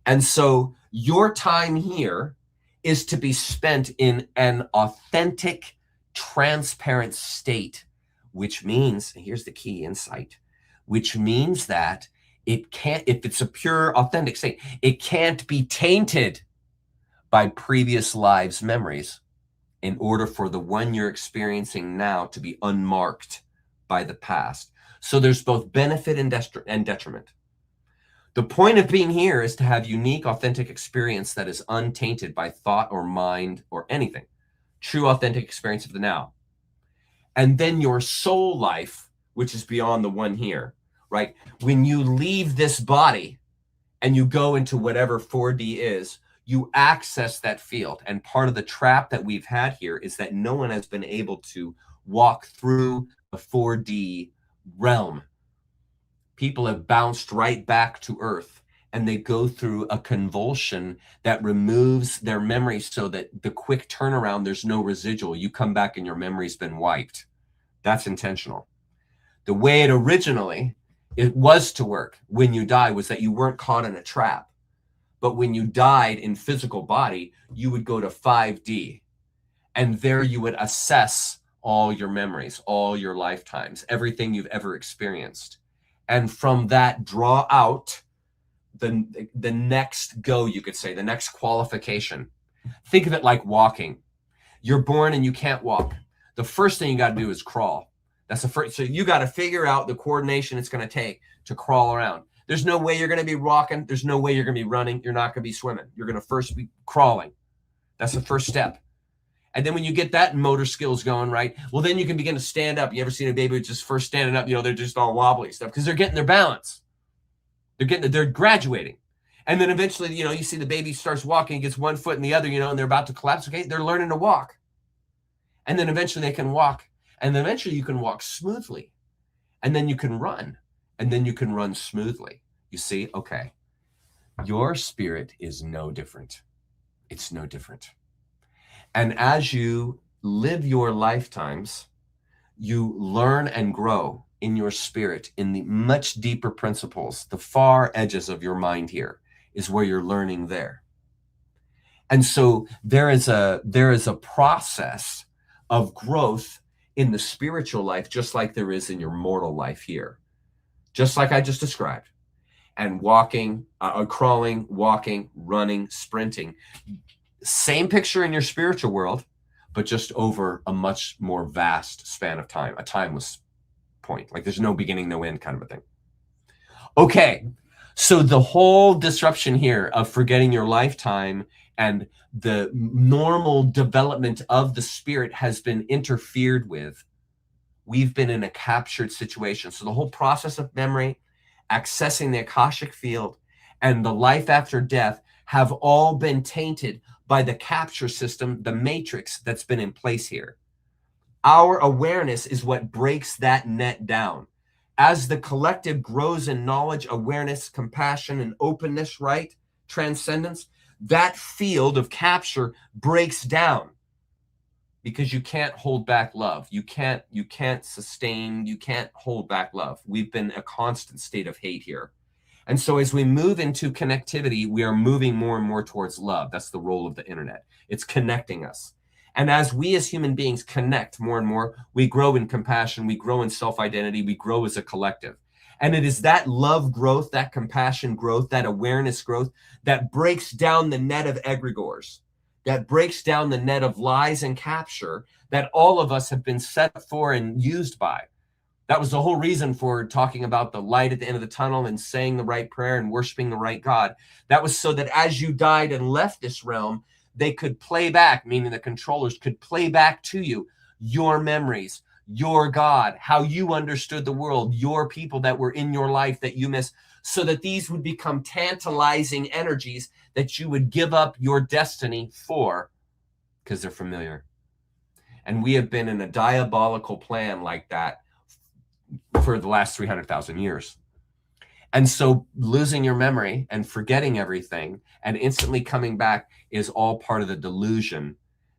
And so your time here is to be spent in an authentic, transparent state, which means, and here's the key insight, which means that it can't, if it's a pure, authentic state, it can't be tainted by previous lives' memories in order for the one you're experiencing now to be unmarked by the past. So there's both benefit and detriment. The point of being here is to have unique, authentic experience that is untainted by thought or mind or anything. True, authentic experience of the now. And then your soul life, which is beyond the one here, right? When you leave this body and you go into whatever 4D is, you access that field. And part of the trap that we've had here is that no one has been able to walk through the 4D realm. People have bounced right back to Earth, and they go through a convulsion that removes their memory so that the quick turnaround, there's no residual. You come back and your memory's been wiped. That's intentional. The way it originally, it was to work when you die was that you weren't caught in a trap. But when you died in physical body, you would go to 5D, and there you would assess all your memories, all your lifetimes, everything you've ever experienced. And from that, draw out the next go, you could say, the next qualification. Think of it like walking. You're born and you can't walk. The first thing you got to do is crawl. That's the first. So you got to figure out the coordination it's going to take to crawl around. There's no way you're going to be walking. There's no way you're going to be running. You're not going to be swimming. You're going to first be crawling. That's the first step. And then when you get that motor skills going, right, well, then you can begin to stand up. You ever seen a baby just first standing up? You know, they're just all wobbly stuff because they're getting their balance. They're graduating. And then eventually, you know, you see the baby starts walking, gets one foot in the other, you know, and they're about to collapse. Okay, they're learning to walk. And then eventually they can walk. And then eventually you can walk smoothly. And then you can run. And then you can run smoothly. You see, okay, your spirit is no different. It's no different. And as you live your lifetimes, you learn and grow in your spirit in the much deeper principles. The far edges of your mind here is where you're learning there. And so there is a process of growth in the spiritual life, just like there is in your mortal life here, just like I just described. And walking, crawling, walking, running, sprinting. Same picture in your spiritual world, but just over a much more vast span of time, a timeless point. Like there's no beginning, no end kind of a thing. Okay, so the whole disruption here of forgetting your lifetime and the normal development of the spirit has been interfered with. We've been in a captured situation. So the whole process of memory, accessing the Akashic field, and the life after death have all been tainted by the capture system, the matrix that's been in place here. Our awareness is what breaks that net down. As the collective grows in knowledge, awareness, compassion, and openness, right? Transcendence, that field of capture breaks down because you can't hold back love. You can't sustain, you can't hold back love. We've been a constant state of hate here. And so as we move into connectivity, we are moving more and more towards love. That's the role of the internet. It's connecting us. And as we as human beings connect more and more, we grow in compassion, we grow in self-identity, we grow as a collective. And it is that love growth, that compassion growth, that awareness growth that breaks down the net of egregores, that breaks down the net of lies and capture that all of us have been set for and used by. That was the whole reason for talking about the light at the end of the tunnel and saying the right prayer and worshiping the right God. That was so that as you died and left this realm, they could play back, meaning the controllers could play back to you your memories, your God, how you understood the world, your people that were in your life that you miss, so that these would become tantalizing energies that you would give up your destiny for because they're familiar. And we have been in a diabolical plan like that for the last 300,000 years. And so losing your memory and forgetting everything and instantly coming back is all part of the delusion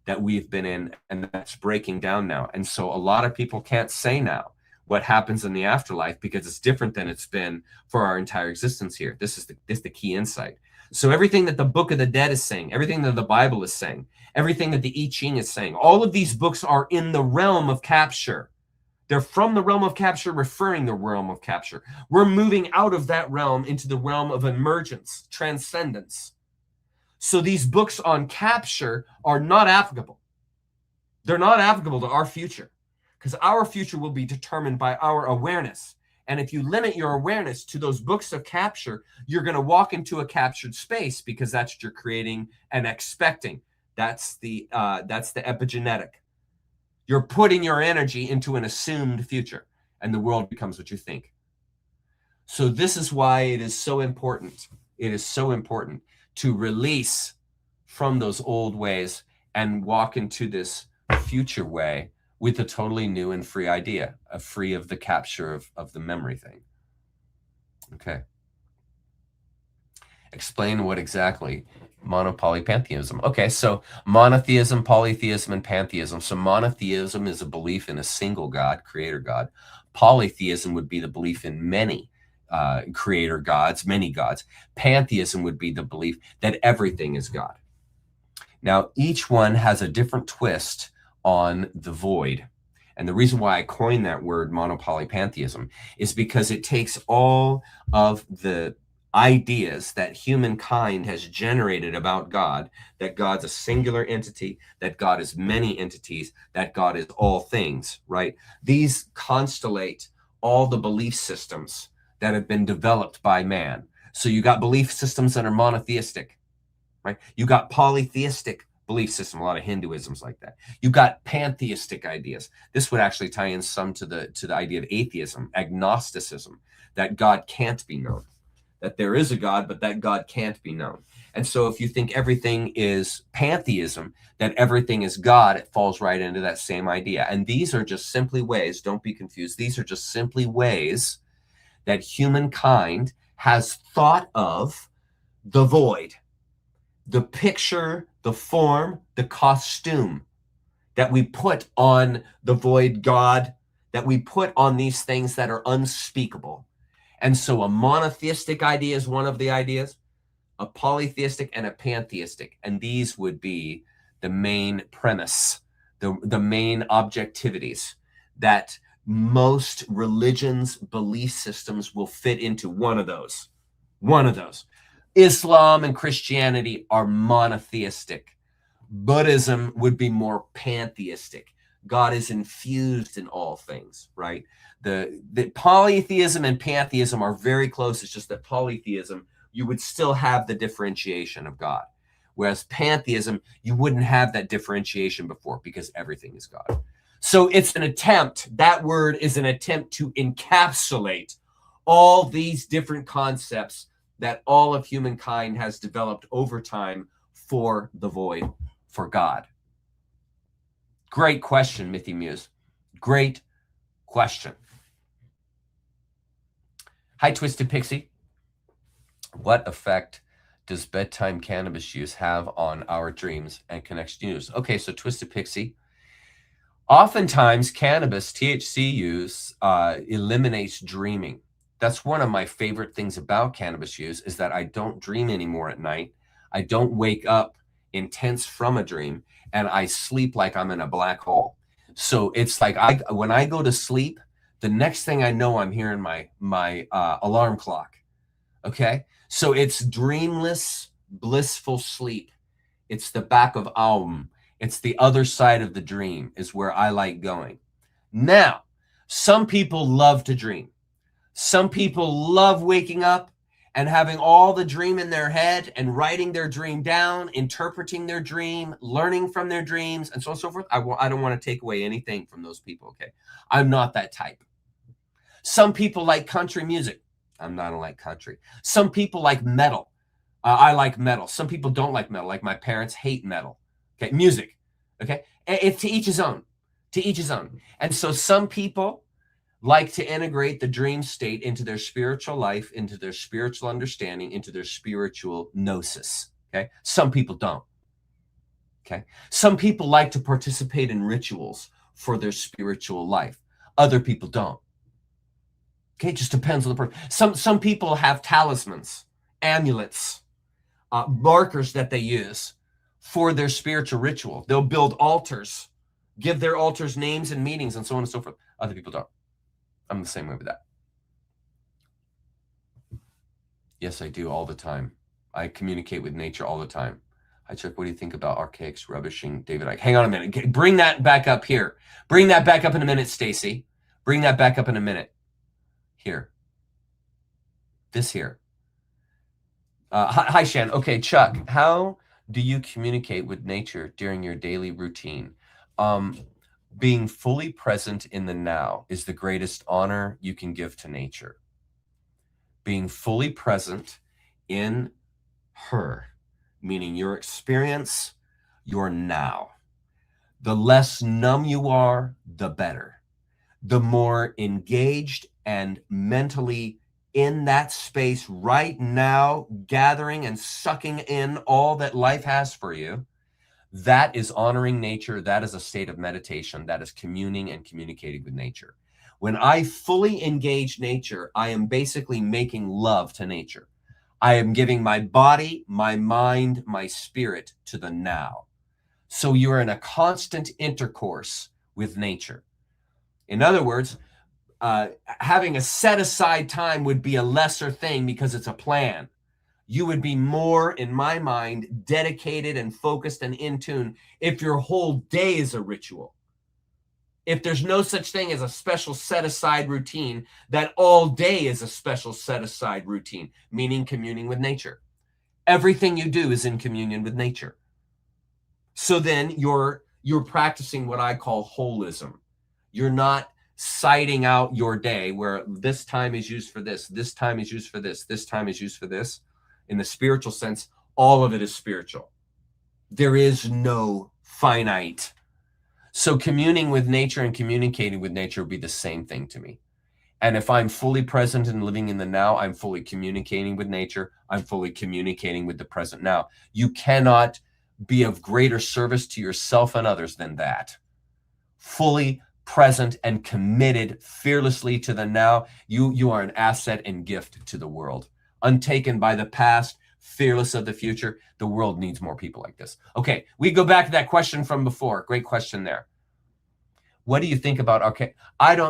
that we've been in, and that's breaking down now. And so a lot of people can't say now what happens in the afterlife because it's different than it's been for our entire existence here. This is the key insight. So everything that the Book of the Dead is saying, everything that the Bible is saying, everything that the I Ching is saying, all of these books are in the realm of capture. They're from the realm of capture, referring the realm of capture. We're moving out of that realm into the realm of emergence, transcendence. So these books on capture are not applicable. They're not applicable to our future, because our future will be determined by our awareness. And if you limit your awareness to those books of capture, you're going to walk into a captured space, because that's what you're creating and expecting. That's the epigenetic. You're putting your energy into an assumed future, and the world becomes what you think. So this is why it is so important. It is so important to release from those old ways and walk into this future way with a totally new and free idea, free of the capture of the memory thing. Okay. Explain what exactly monopolypantheism. Okay, so monotheism, polytheism, and pantheism. So monotheism is a belief in a single God, creator God. Polytheism would be the belief in many creator gods, many gods. Pantheism would be the belief that everything is God. Now, each one has a different twist on the void. And the reason why I coined that word monopolypantheism is because it takes all of the ideas that humankind has generated about God, that God's a singular entity, that God is many entities, that God is all things, right? These constellate all the belief systems that have been developed by man. So you got belief systems that are monotheistic, right? You got polytheistic belief system, a lot of Hinduism's like that. You got pantheistic ideas. This would actually tie in some to the idea of atheism, agnosticism, that God can't be known, that there is a God, but that God can't be known. And so if you think everything is pantheism, that everything is God, it falls right into that same idea. And these are just simply ways, don't be confused, these are just simply ways that humankind has thought of the void, the picture, the form, the costume that we put on the void God, that we put on these things that are unspeakable. And so a monotheistic idea is one of the ideas, a polytheistic and a pantheistic. And these would be the main premise, the main objectivities that most religions, belief systems will fit into one of those. One of those. Islam and Christianity are monotheistic. Buddhism would be more pantheistic. God is infused in all things, right? The polytheism and pantheism are very close. It's just that polytheism, you would still have the differentiation of God. Whereas pantheism, you wouldn't have that differentiation before, because everything is God. So it's an attempt, that word is an attempt to encapsulate all these different concepts that all of humankind has developed over time for the void, for God. Great question, Mythy Muse. Great question. Hi, Twisted Pixie. What effect does bedtime cannabis use have on our dreams and connection use? Okay, so Twisted Pixie. Oftentimes, cannabis, THC use, eliminates dreaming. That's one of my favorite things about cannabis use, is that I don't dream anymore at night. I don't wake up intense from a dream, and I sleep like I'm in a black hole. So it's like when I go to sleep, the next thing I know, I'm hearing my alarm clock. Okay, so it's dreamless, blissful sleep. It's the back of Aum. It's the other side of the dream is where I like going. Now, some people love to dream. Some people love waking up and having all the dream in their head and writing their dream down, interpreting their dream, learning from their dreams, and so on and so forth. I don't want to take away anything from those people, okay? I'm not that type. Some people like country music. I'm not like country. Some people like metal. I like metal. Some people don't like metal. Like my parents hate metal. Okay, music. Okay, it's to each his own. To each his own. And so some people like to integrate the dream state into their spiritual life, into their spiritual understanding, into their spiritual gnosis. Okay, some people don't. Okay, some people like to participate in rituals for their spiritual life. Other people don't. Okay, it just depends on the person. Some people have talismans, amulets, markers that they use for their spiritual ritual. They'll build altars give their altars names and meanings and so on and so forth. Other people don't. I'm the same way with that. Yes, I do all the time. I communicate with nature all the time. Hi, Chuck, what do you think about archaics rubbishing David Icke? Hang on a minute. Bring that back up here. Bring that back up in a minute, Stacy. Bring that back up in a minute. Here. This here. Hi, Shan. Okay, Chuck, how do you communicate with nature during your daily routine? Being fully present in the now is the greatest honor you can give to nature. Being fully present in her, meaning your experience, your now. The less numb you are, the better. The more engaged and mentally in that space right now, gathering and sucking in all that life has for you, that is honoring nature. That is a state of meditation. That is communing and communicating with nature. When I fully engage nature, I am basically making love to nature. I am giving my body, my mind, my spirit to the now. So you're in a constant intercourse with nature. In other words, having a set aside time would be a lesser thing because it's a plan. You would be more, in my mind, dedicated and focused and in tune if your whole day is a ritual. If there's no such thing as a special set-aside routine, that all day is a special set-aside routine, meaning communing with nature. Everything you do is in communion with nature. So then you're practicing what I call holism. You're not citing out your day where this time is used for this, this time is used for this, this time is used for this. In the spiritual sense, all of it is spiritual. There is no finite. So communing with nature and communicating with nature would be the same thing to me. And if I'm fully present and living in the now, I'm fully communicating with nature. I'm fully communicating with the present now. You cannot be of greater service to yourself and others than that. Fully present and committed fearlessly to the now. You are an asset and gift to the world. Untaken by the past, fearless of the future. The world needs more people like this. Okay, we go back to that question from before. Great question there. What do you think about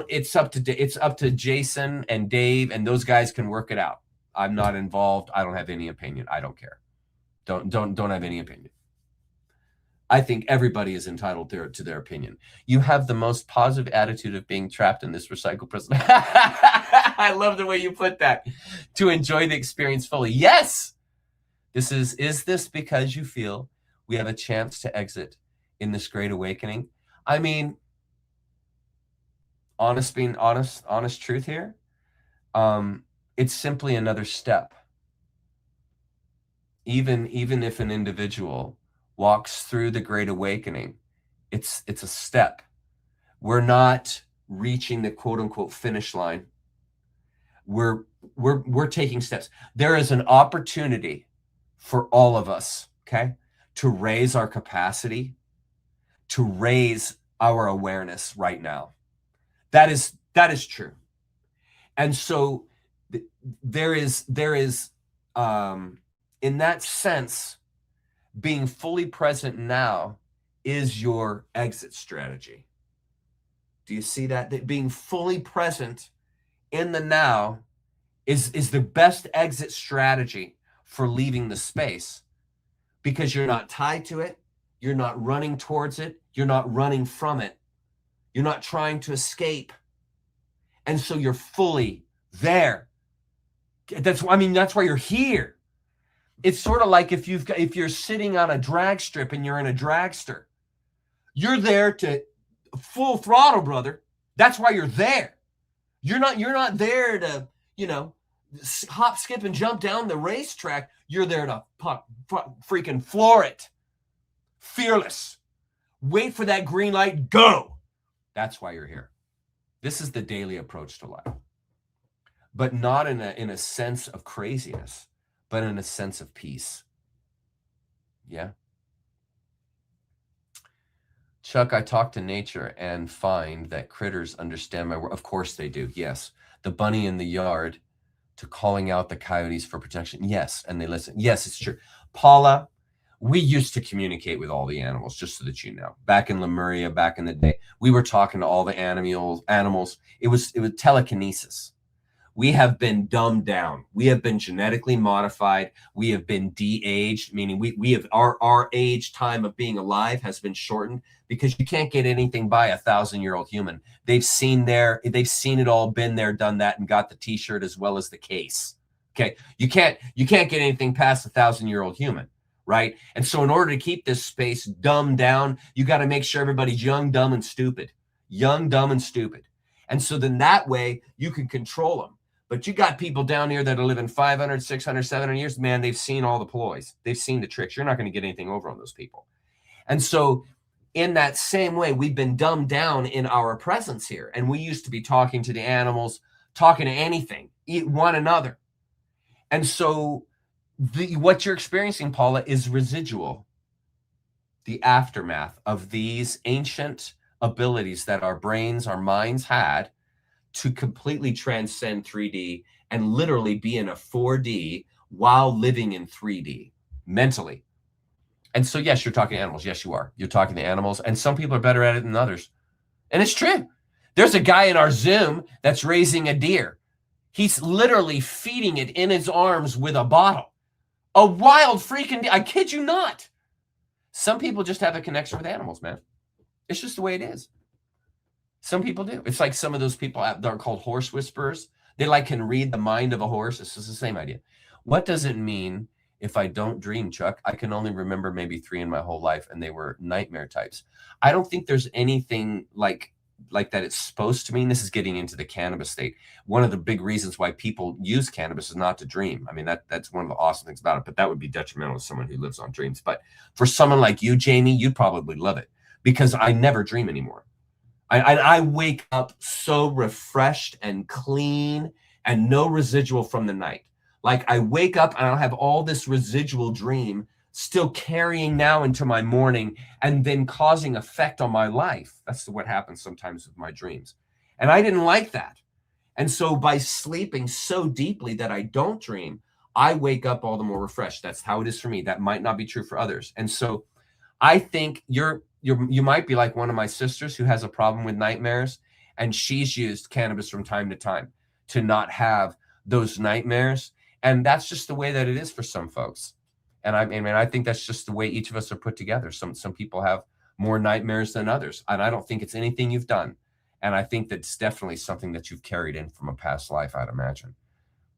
it's up to Jason and Dave, and those guys can work it out. I'm not involved. I don't have any opinion. I don't care. Don't have any opinion. I think everybody is entitled to their opinion. You have the most positive attitude of being trapped in this recycled prison. I love the way you put that. To enjoy the experience fully. Yes. Is this because you feel we have a chance to exit in this great awakening? I mean, honest truth here. It's simply another step. Even if an individual walks through the great awakening, it's a step. We're not reaching the quote unquote finish line. We're taking steps. There is an opportunity for all of us, okay, to raise our capacity, to raise our awareness right now. That is true. And so there is in that sense, being fully present now is your exit strategy. Do you see that? That being fully present in the now is the best exit strategy for leaving the space, because you're not tied to it. You're not running towards it. You're not running from it. You're not trying to escape. And so you're fully there. That's why you're here. It's sort of like if you're sitting on a drag strip and you're in a dragster, you're there to full throttle, brother. That's why you're there. You're not there to, hop, skip, and jump down the racetrack. You're there to freaking floor it. Fearless. Wait for that green light. Go. That's why you're here. This is the daily approach to life, but not in a sense of craziness, but in a sense of peace. Yeah. Chuck, I talk to nature and find that critters understand my word. Of course they do. Yes. The bunny in the yard to calling out the coyotes for protection. Yes. And they listen. Yes, it's true. Paula, We used to communicate with all the animals, just so that you know. Back in Lemuria, back in the day, we were talking to all the animals. It was telekinesis. We have been dumbed down. We have been genetically modified. We have been de-aged, meaning we have our age time of being alive has been shortened, because you can't get anything by a 1,000-year-old human. They've seen it all, been there, done that, and got the t-shirt as well as the case. Okay. You can't get anything past a 1,000-year-old human, right? And so in order to keep this space dumbed down, you got to make sure everybody's young, dumb, and stupid. Young, dumb, and stupid. And so then that way you can control them. But you got people down here that are living 500, 600, 700 years. Man, they've seen all the ploys. They've seen the tricks. You're not going to get anything over on those people. And so in that same way, we've been dumbed down in our presence here. And we used to be talking to the animals, talking to anything, one another. And so what you're experiencing, Paula, is residual, the aftermath of these ancient abilities that our brains, our minds had to completely transcend 3D and literally be in a 4D while living in 3D mentally. And so, yes, you're talking to animals. Yes, you are. You're talking to animals. And some people are better at it than others. And it's true. There's a guy in our Zoom that's raising a deer. He's literally feeding it in his arms with a bottle. A wild freaking deer. I kid you not. Some people just have a connection with animals, man. It's just the way it is. Some people do. It's like some of those people that are called horse whisperers. They can read the mind of a horse. This is the same idea. What does it mean if I don't dream, Chuck? I can only remember maybe 3 in my whole life, and they were nightmare types. I don't think there's anything like that it's supposed to mean. This is getting into the cannabis state. One of the big reasons why people use cannabis is not to dream. I mean, that's one of the awesome things about it, but that would be detrimental to someone who lives on dreams. But for someone like you, Jamie, you'd probably love it, because I never dream anymore. I wake up so refreshed and clean and no residual from the night. Like I wake up and I'll have all this residual dream still carrying now into my morning and then causing effect on my life. That's what happens sometimes with my dreams. And I didn't like that. And so by sleeping so deeply that I don't dream, I wake up all the more refreshed. That's how it is for me. That might not be true for others. And so I think you might be like one of my sisters who has a problem with nightmares, and she's used cannabis from time to time to not have those nightmares. And that's just the way that it is for some folks. And I think that's just the way each of us are put together. Some people have more nightmares than others. And I don't think it's anything you've done. And I think that's definitely something that you've carried in from a past life, I'd imagine.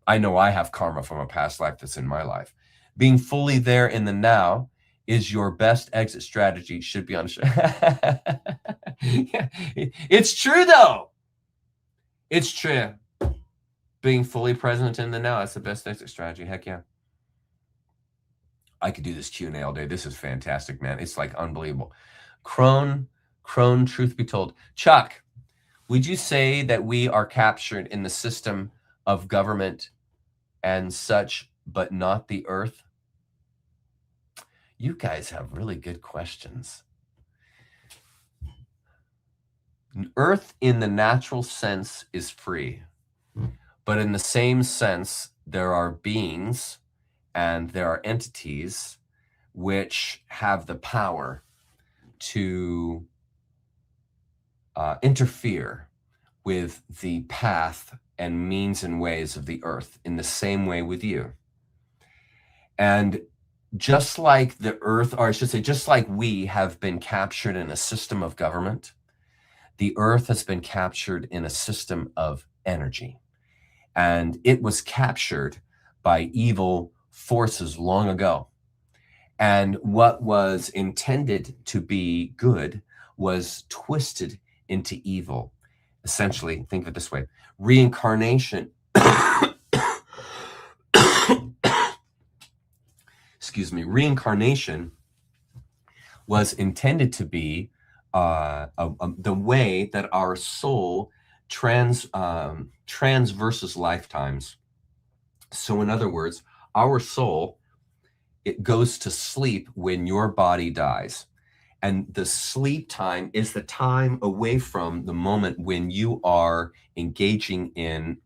I know I have karma from a past life that's in my life. Being fully there in the now is your best exit strategy. Should be on. Yeah, it's true, though. It's true. Being fully present in the now, that's the best exit strategy. Heck yeah. I could do this Q&A all day. This is fantastic, man. It's like unbelievable. Crone, truth be told. Chuck, would you say that we are captured in the system of government and such, but not the earth? You guys have really good questions. Earth in the natural sense is free, but in the same sense, there are beings and there are entities which have the power to interfere with the path and means and ways of the earth in the same way with you. And just like the earth, or I should say, just like we have been captured in a system of government, the earth has been captured in a system of energy. And it was captured by evil forces long ago. And what was intended to be good was twisted into evil. Essentially, think of it this way. Reincarnation, excuse me, reincarnation was intended to be the way that our soul transverses lifetimes. So in other words, our soul, it goes to sleep when your body dies. And the sleep time is the time away from the moment when you are engaging in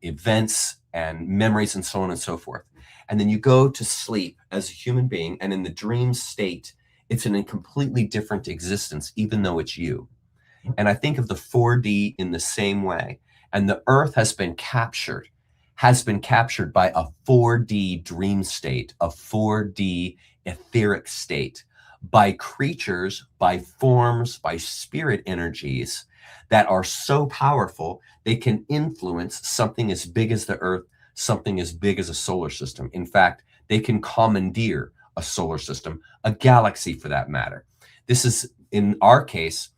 events and memories and so on and so forth. And then you go to sleep as a human being, and in the dream state, it's in a completely different existence, even though it's you. And I think of the 4D in the same way. And the earth has been captured by a 4D dream state, a 4D etheric state, by creatures, by forms, by spirit energies that are so powerful, they can influence something as big as the earth, something as big as a solar system. In fact, they can commandeer a solar system, a galaxy for that matter. This is, in our case,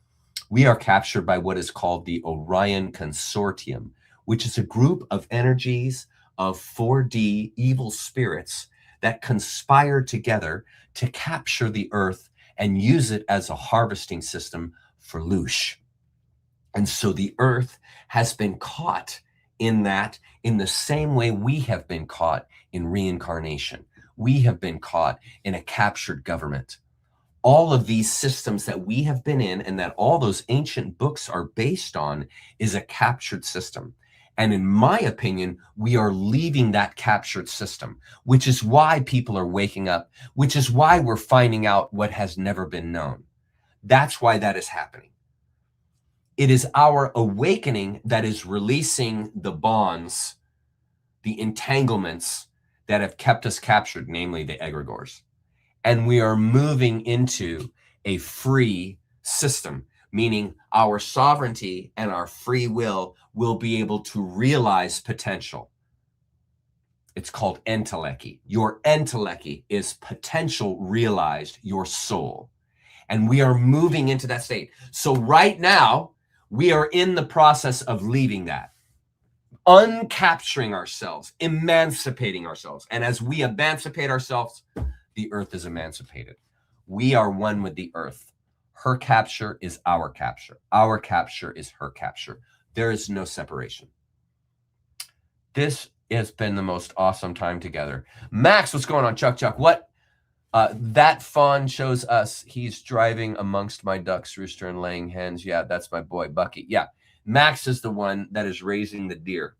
we are captured by what is called the Orion Consortium, which is a group of energies of 4D evil spirits that conspire together to capture the earth and use it as a harvesting system for loosh. And so the earth has been caught in that, in the same way we have been caught in reincarnation. We have been caught in a captured government. All of these systems that we have been in and that all those ancient books are based on is a captured system. And in my opinion, we are leaving that captured system, which is why people are waking up, which is why we're finding out what has never been known. That's why that is happening. It is our awakening that is releasing the bonds, the entanglements that have kept us captured, namely the egregores. And we are moving into a free system, meaning our sovereignty and our free will be able to realize potential. It's called entelechy. Your entelechy is potential realized, your soul. And we are moving into that state. So right now, we are in the process of leaving that, uncapturing ourselves, emancipating ourselves. And as we emancipate ourselves, the earth is emancipated. We are one with the earth. Her capture is our capture. Our capture is her capture. There is no separation. This has been the most awesome time together. Max, what's going on? Chuck, what? That fawn shows us he's driving amongst my ducks, rooster, and laying hens. Yeah, that's my boy, Bucky. Yeah, Max is the one that is raising the deer.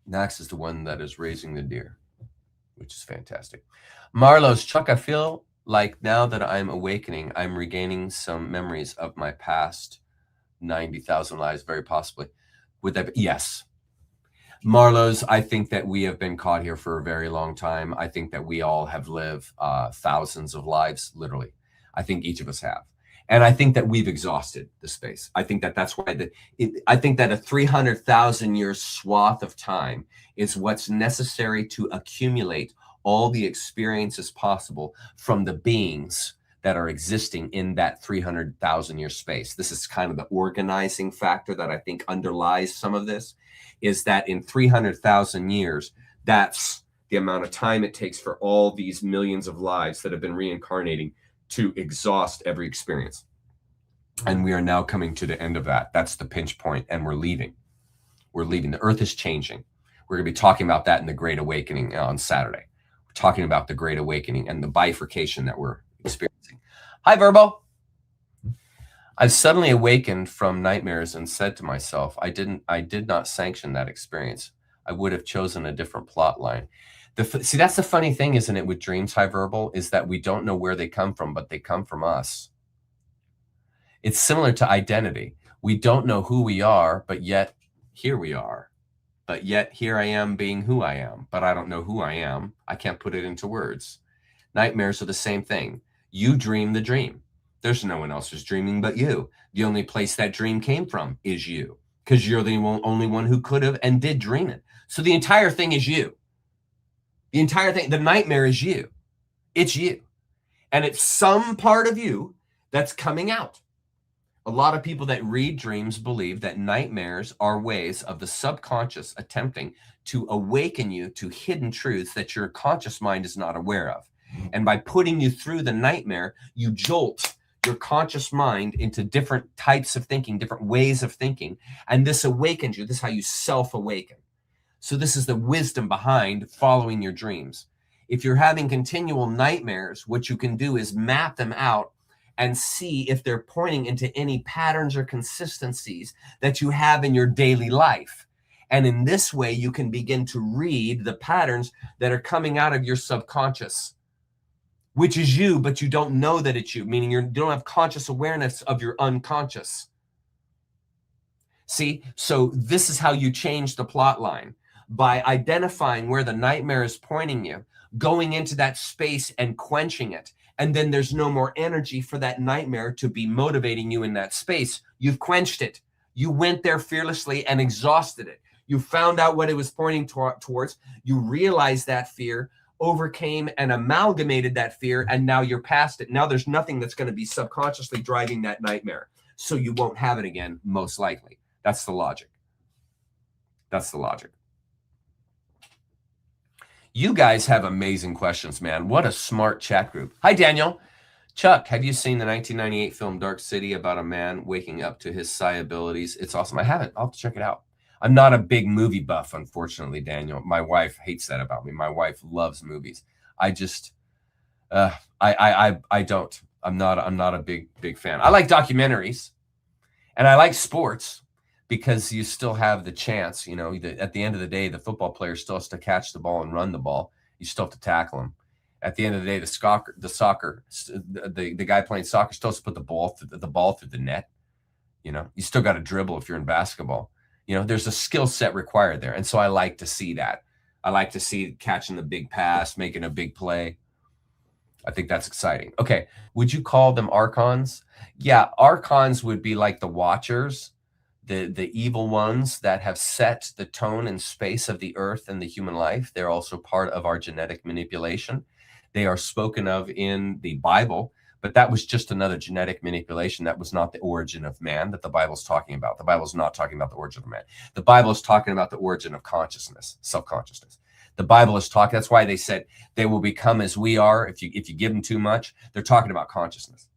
Max is the one that is raising the deer, which is fantastic. Marlo's, Chuck, I feel like now that I'm awakening, I'm regaining some memories of my past 90,000 lives, very possibly. Would that be? Yes. Marlo's, I think that we have been caught here for a very long time. I think that we all have lived thousands of lives, literally. I think each of us have. And I think that we've exhausted the space. I think that that's why I think that a 300,000 year swath of time is what's necessary to accumulate all the experiences possible from the beings that are existing in that 300,000 year space. This is kind of the organizing factor that I think underlies some of this, is that in 300,000 years, that's the amount of time it takes for all these millions of lives that have been reincarnating to exhaust every experience. And we are now coming to the end of that. That's the pinch point, and we're leaving. We're leaving. The earth is changing. We're going to be talking about that in the Great Awakening on Saturday. We're talking about the Great Awakening and the bifurcation that we're experiencing. Hi, Verbo. I've suddenly awakened from nightmares and said to myself, I did not sanction that experience. I would have chosen a different plot line. See, that's the funny thing, isn't it, with dreams, High Verbal, is that we don't know where they come from, but they come from us. It's similar to identity. We don't know who we are, but yet here we are. But yet here I am being who I am, but I don't know who I am. I can't put it into words. Nightmares are the same thing. You dream the dream. There's no one else who's dreaming but you. The only place that dream came from is you, because you're the only one who could have and did dream it. So the entire thing is you. The entire thing, the nightmare is you. It's you. And it's some part of you that's coming out. A lot of people that read dreams believe that nightmares are ways of the subconscious attempting to awaken you to hidden truths that your conscious mind is not aware of. And by putting you through the nightmare, you jolt your conscious mind into different types of thinking, different ways of thinking. And this awakens you. This is how you self-awaken. So this is the wisdom behind following your dreams. If you're having continual nightmares, what you can do is map them out and see if they're pointing into any patterns or consistencies that you have in your daily life. And in this way, you can begin to read the patterns that are coming out of your subconscious, which is you, but you don't know that it's you, meaning you don't have conscious awareness of your unconscious. See, so this is how you change the plot line, by identifying where the nightmare is pointing you, going into that space and quenching it. And then there's no more energy for that nightmare to be motivating you in that space. You've quenched it. You went there fearlessly and exhausted it. You found out what it was pointing towards. You realized that fear, overcame and amalgamated that fear, and now you're past it. Now there's nothing that's going to be subconsciously driving that nightmare. So you won't have it again, most likely. That's the logic. That's the logic. You guys have amazing questions, man. What a smart chat group. Hi, Daniel. Chuck, have you seen the 1998 film Dark City about a man waking up to his psi abilities? It's awesome. I haven't. I'll have to check it out. I'm not a big movie buff, unfortunately, Daniel. My wife hates that about me. My wife loves movies. I just, I don't. I'm not a big fan. I like documentaries, and I like sports, because you still have the chance, you know, at the end of the day, the football player still has to catch the ball and run the ball. You still have to tackle him. At the end of the day, the guy playing soccer still has to put the ball through the net. You know, you still got to dribble if you're in basketball. You know, there's a skill set required there. And so I like to see that. I like to see catching the big pass, making a big play. I think that's exciting. Okay. Would you call them archons? Yeah. Archons would be like the watchers, the evil ones that have set the tone and space of the earth and the human life. They're also part of our genetic manipulation. They are spoken of in the Bible, but that was just another genetic manipulation. That was not the origin of man that the Bible's talking about. The Bible's not talking about the origin of man. The Bible is talking about the origin of consciousness, self-consciousness. The Bible is talking, that's why they said they will become as we are. If you give them too much, they're talking about consciousness.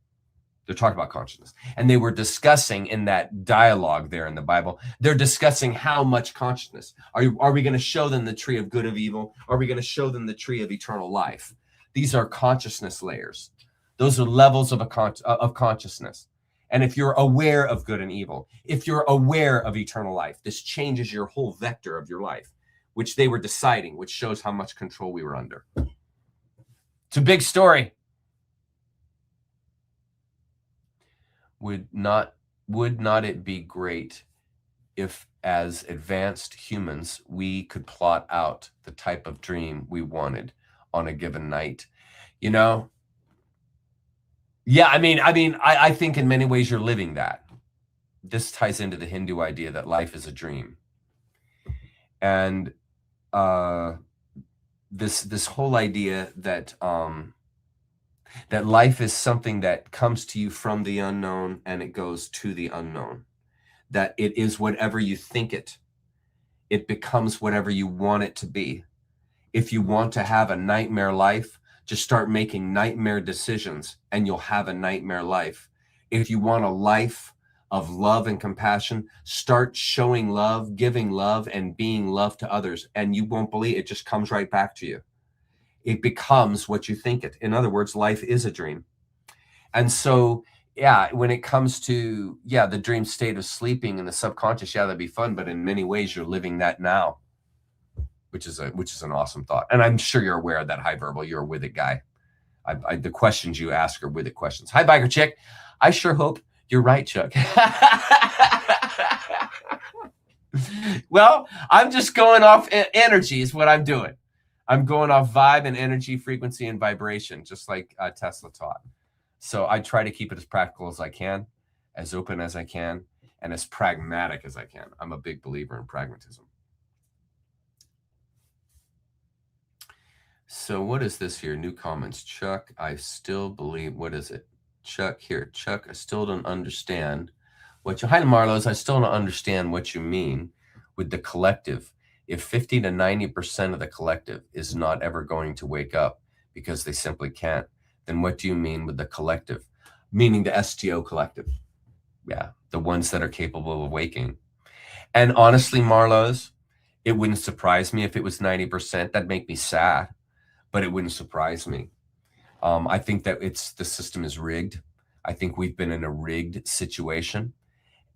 They're talking about consciousness. And they were discussing in that dialogue there in the Bible, they're discussing how much consciousness. Are we going to show them the tree of good of evil? Are we going to show them the tree of eternal life? These are consciousness layers. Those are levels of consciousness. And if you're aware of good and evil, if you're aware of eternal life, this changes your whole vector of your life, which they were deciding, which shows how much control we were under. It's a big story. Would not it be great if, as advanced humans, we could plot out the type of dream we wanted on a given night? You know? Yeah, I think in many ways you're living that. This ties into the Hindu idea that life is a dream. And this whole idea that that life is something that comes to you from the unknown and it goes to the unknown, that it is whatever you think it becomes whatever you want it to be. If you want to have a nightmare life, just start making nightmare decisions and you'll have a nightmare life. If you want a life of love and compassion, start showing love, giving love, and being love to others, and you won't believe it, just comes right back to you. It becomes what you think it. In other words, life is a dream. And so, yeah, when it comes to, the dream state of sleeping and the subconscious, that'd be fun. But in many ways, you're living that now, which is an awesome thought. And I'm sure you're aware of that, High Verbal. You're a with it guy. The questions you ask are with it questions. Hi, Biker Chick. I sure hope you're right, Chuck. Well, I'm just going off energy is what I'm doing. I'm going off vibe and energy, frequency, and vibration, just like Tesla taught. So I try to keep it as practical as I can, as open as I can, and as pragmatic as I can. I'm a big believer in pragmatism. So what is this here? New comments. Chuck, I still believe, what is it? Chuck, here. Chuck, I still don't understand what you, hi Marlowe's, I still don't understand what you mean with the collective. If 50 to 90% of the collective is not ever going to wake up because they simply can't, then what do you mean with the collective? Meaning the STO collective. Yeah, the ones that are capable of waking. And honestly, Marlowe's, it wouldn't surprise me if it was 90%. That'd make me sad, but it wouldn't surprise me. I think that the system is rigged. I think we've been in a rigged situation.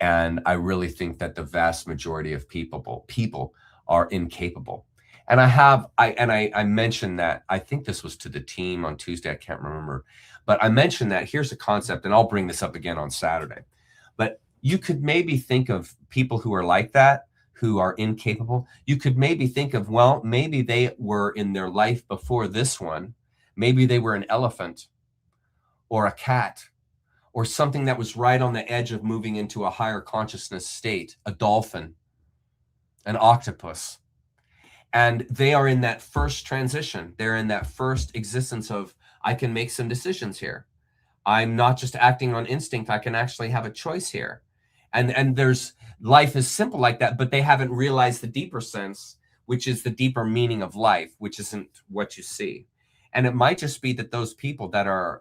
And I really think that the vast majority of people are incapable. And I mentioned that, I think this was to the team on Tuesday, I can't remember, but I mentioned that here's a concept, and I'll bring this up again on Saturday. But you could maybe think of people who are like that, who are incapable. You could maybe think of, well, maybe they were in their life before this one. Maybe they were an elephant or a cat or something that was right on the edge of moving into a higher consciousness state, a dolphin, an octopus. And they are in that first transition. They're in that first existence of, I can make some decisions here. I'm not just acting on instinct. I can actually have a choice here. And there's, life is simple like that, but they haven't realized the deeper sense, which is the deeper meaning of life, which isn't what you see. And it might just be that those people that are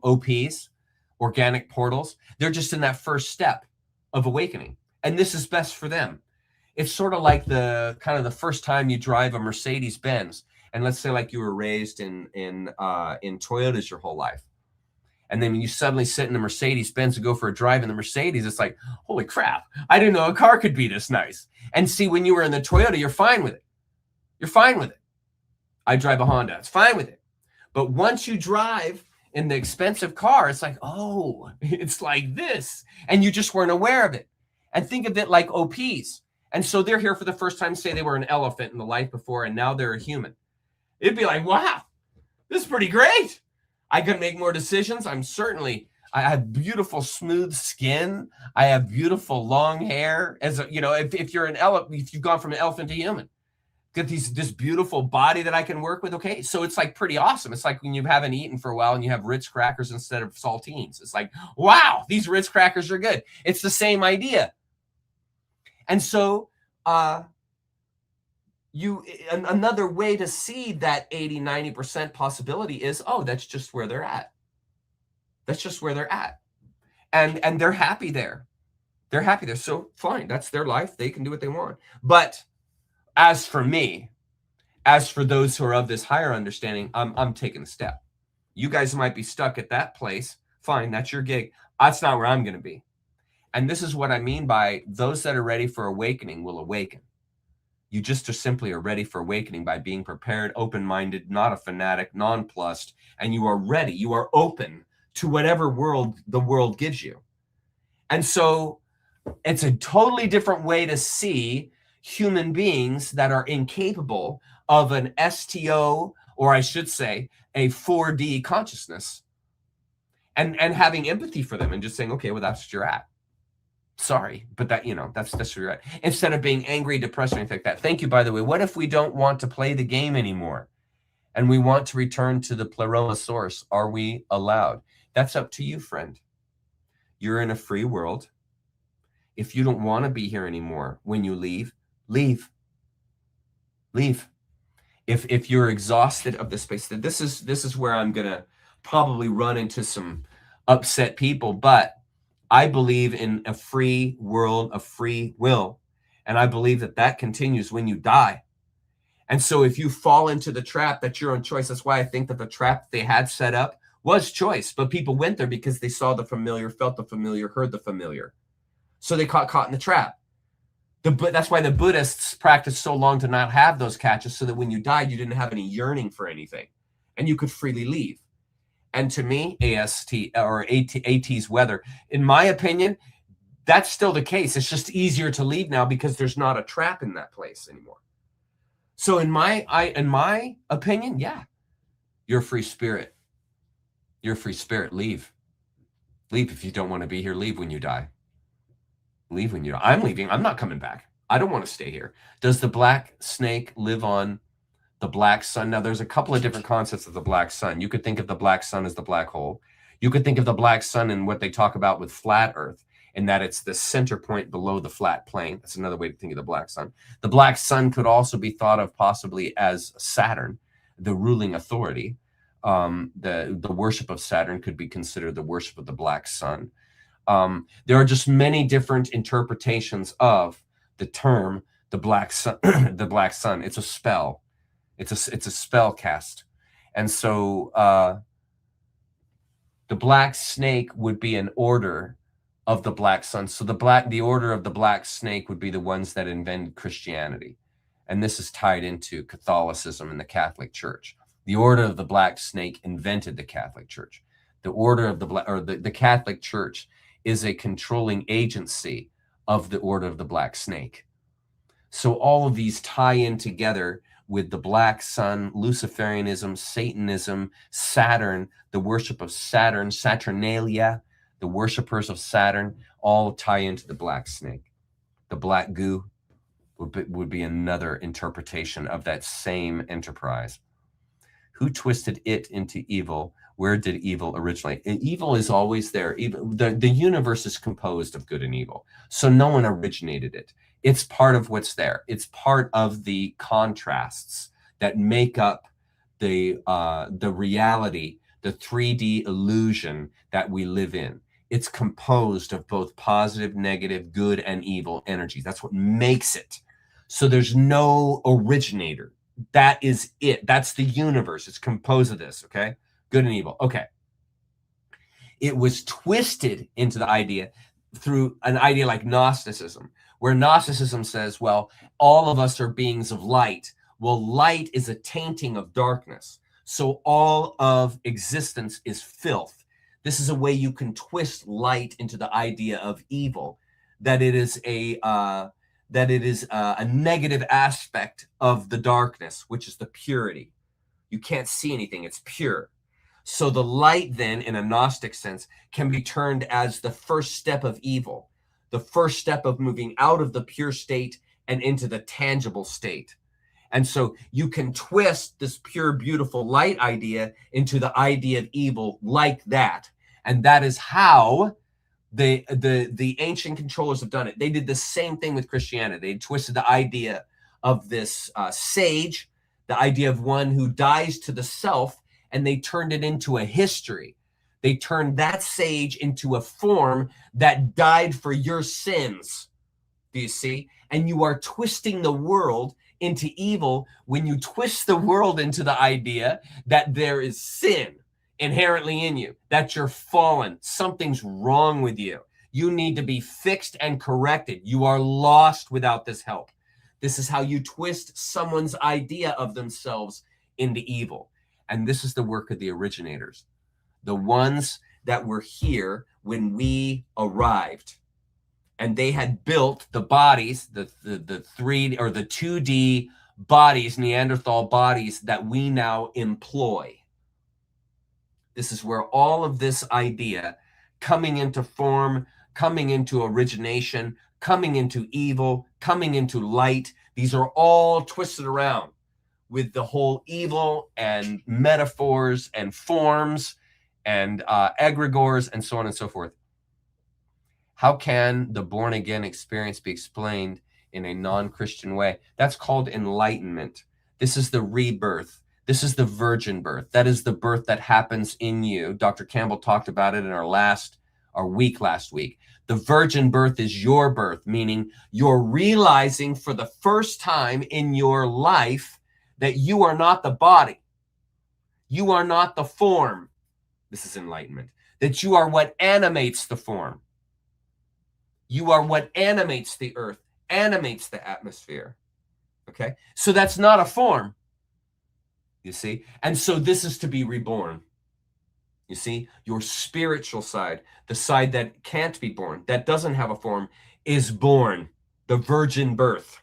OPs, organic portals, they're just in that first step of awakening. And this is best for them. It's sort of like the kind of the first time you drive a Mercedes Benz. And let's say like you were raised in Toyotas your whole life. And then when you suddenly sit in the Mercedes Benz and go for a drive in the Mercedes, it's like, holy crap, I didn't know a car could be this nice. And see, when you were in the Toyota, you're fine with it. You're fine with it. I drive a Honda. It's fine with it. But once you drive in the expensive car, it's like, oh, it's like this. And you just weren't aware of it. And think of it like OPs. And so they're here for the first time, say they were an elephant in the life before, and now they're a human. It'd be like, wow, this is pretty great. I can make more decisions. I have beautiful smooth skin. I have beautiful long hair. As a, you know, if you're an elephant, if you've gone from an elephant to human, get this beautiful body that I can work with. Okay, so it's like pretty awesome. It's like when you haven't eaten for a while and you have Ritz crackers instead of saltines. It's like, wow, these Ritz crackers are good. It's the same idea. And so another way to see that 80-90% possibility is, oh, that's just where they're at. That's just where they're at. And they're happy there. They're happy there. So fine, that's their life. They can do what they want. But as for me, as for those who are of this higher understanding, I'm taking a step. You guys might be stuck at that place. Fine, that's your gig. That's not where I'm going to be. And this is what I mean by those that are ready for awakening will awaken. You just are simply ready for awakening by being prepared, open-minded, not a fanatic, nonplussed, and you are ready. You are open to whatever world the world gives you. And so it's a totally different way to see human beings that are incapable of an STO, or I should say, a 4D consciousness, and having empathy for them and just saying, okay, well, that's what you're at. Sorry, but that, you know, that's where you're at. Instead of being angry, depressed, or anything like that. Thank you, by the way. What if we don't want to play the game anymore and we want to return to the pleroma source? Are we allowed? That's up to you, friend. You're in a free world. If you don't want to be here anymore, when you leave, leave. Leave. If you're exhausted of the space, this is where I'm gonna probably run into some upset people, but I believe in a free world of free will, and I believe that continues when you die. And so if you fall into the trap, that's your own choice. That's why I think that the trap they had set up was choice, but people went there because they saw the familiar, felt the familiar, heard the familiar. So they got caught in the trap. That's why the Buddhists practiced so long to not have those catches, so that when you died, you didn't have any yearning for anything, and you could freely leave. And to me, AT's weather, in my opinion, that's still the case. It's just easier to leave now because there's not a trap in that place anymore. So in my opinion, yeah, you're a free spirit. You're a free spirit. Leave. Leave if you don't want to be here. Leave when you die. Leave when you die. I'm leaving. I'm not coming back. I don't want to stay here. Does the black snake live on the black sun? Now, there's a couple of different concepts of the black sun. You could think of the black sun as the black hole. You could think of the black sun and what they talk about with flat Earth, in that it's the center point below the flat plane. That's another way to think of the black sun. The black sun could also be thought of possibly as Saturn, the ruling authority. The worship of Saturn could be considered the worship of the black sun. There are just many different interpretations of the term the black sun. The black sun. It's a spell. It's a spell cast. And so the black snake would be an order of the black sun. So the order of the black snake would be the ones that invented Christianity. And this is tied into Catholicism and the Catholic Church. The order of the black snake invented the Catholic Church. The order of the Catholic Church is a controlling agency of the order of the black snake. So all of these tie in together with the black sun, Luciferianism, Satanism, Saturn, the worship of Saturn, Saturnalia, the worshipers of Saturn, all tie into the black snake. The black goo would be another interpretation of that same enterprise. Who twisted it into evil? Where did evil originate? Evil is always there. The universe is composed of good and evil. So no one originated it. It's part of what's there. It's part of the contrasts that make up the reality, the 3D illusion that we live in. It's composed of both positive, negative, good, and evil energies. That's what makes it. So there's no originator. That is it. That's the universe. It's composed of this, okay? Good and evil. Okay. It was twisted into the idea through an idea like Gnosticism, where Gnosticism says, well, all of us are beings of light. Well, light is a tainting of darkness. So all of existence is filth. This is a way you can twist light into the idea of evil, that it is a negative aspect of the darkness, which is the purity. You can't see anything, it's pure. So the light then, in a Gnostic sense, can be turned as the first step of evil, the first step of moving out of the pure state and into the tangible state. And so you can twist this pure, beautiful light idea into the idea of evil like that. And that is how the ancient controllers have done it. They did the same thing with Christianity. They twisted the idea of this sage, the idea of one who dies to the self, and they turned it into a history. They turned that sage into a form that died for your sins. Do you see? And you are twisting the world into evil when you twist the world into the idea that there is sin inherently in you, that you're fallen, something's wrong with you. You need to be fixed and corrected. You are lost without this help. This is how you twist someone's idea of themselves into evil. And this is the work of the originators, the ones that were here when we arrived. And they had built the bodies, the 3D or the 2D bodies, Neanderthal bodies that we now employ. This is where all of this idea coming into form, coming into origination, coming into evil, coming into light, these are all twisted around with the whole evil and metaphors and forms and egregores and so on and so forth. How can the born again experience be explained in a non-Christian way? That's called enlightenment. This is the rebirth. This is the virgin birth. That is the birth that happens in you. Dr. Campbell talked about it in our week last week. The virgin birth is your birth, meaning you're realizing for the first time in your life that you are not the body. You are not the form. This is enlightenment. That you are what animates the form. You are what animates the earth, animates the atmosphere. Okay? So that's not a form. You see? And so this is to be reborn. You see? Your spiritual side, the side that can't be born, that doesn't have a form, is born. The virgin birth.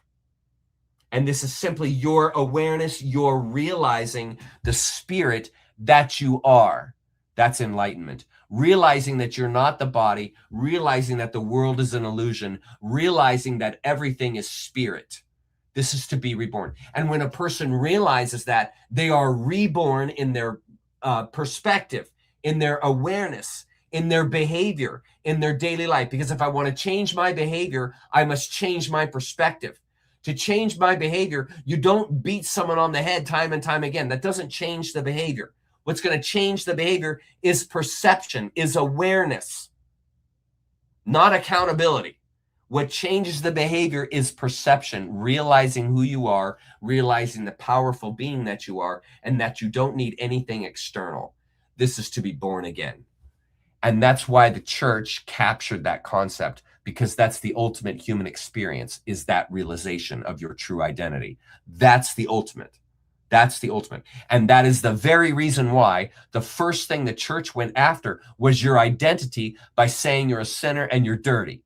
And this is simply your awareness, your realizing the spirit that you are. That's enlightenment. Realizing that you're not the body, realizing that the world is an illusion, realizing that everything is spirit. This is to be reborn. And when a person realizes that, they are reborn in their perspective, in their awareness, in their behavior, in their daily life. Because if I want to change my behavior, I must change my perspective. To change my behavior, you don't beat someone on the head time and time again. That doesn't change the behavior. What's going to change the behavior is perception, is awareness, not accountability. What changes the behavior is perception, realizing who you are, realizing the powerful being that you are, and that you don't need anything external. This is to be born again. And that's why the church captured that concept, because that's the ultimate human experience, is that realization of your true identity. That's the ultimate. That's the ultimate. And that is the very reason why the first thing the church went after was your identity, by saying you're a sinner and you're dirty.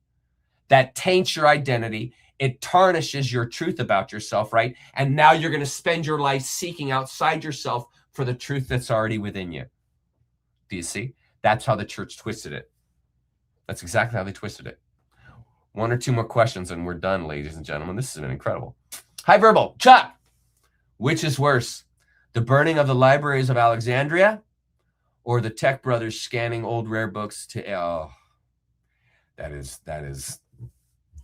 That taints your identity. It tarnishes your truth about yourself, right? And now you're going to spend your life seeking outside yourself for the truth that's already within you. Do you see? That's how the church twisted it. That's exactly how they twisted it. One or two more questions and we're done, ladies and gentlemen. This has been incredible. Hi, Verbal. Chuck. Which is worse, the burning of the libraries of Alexandria or the tech brothers scanning old rare books to, that is,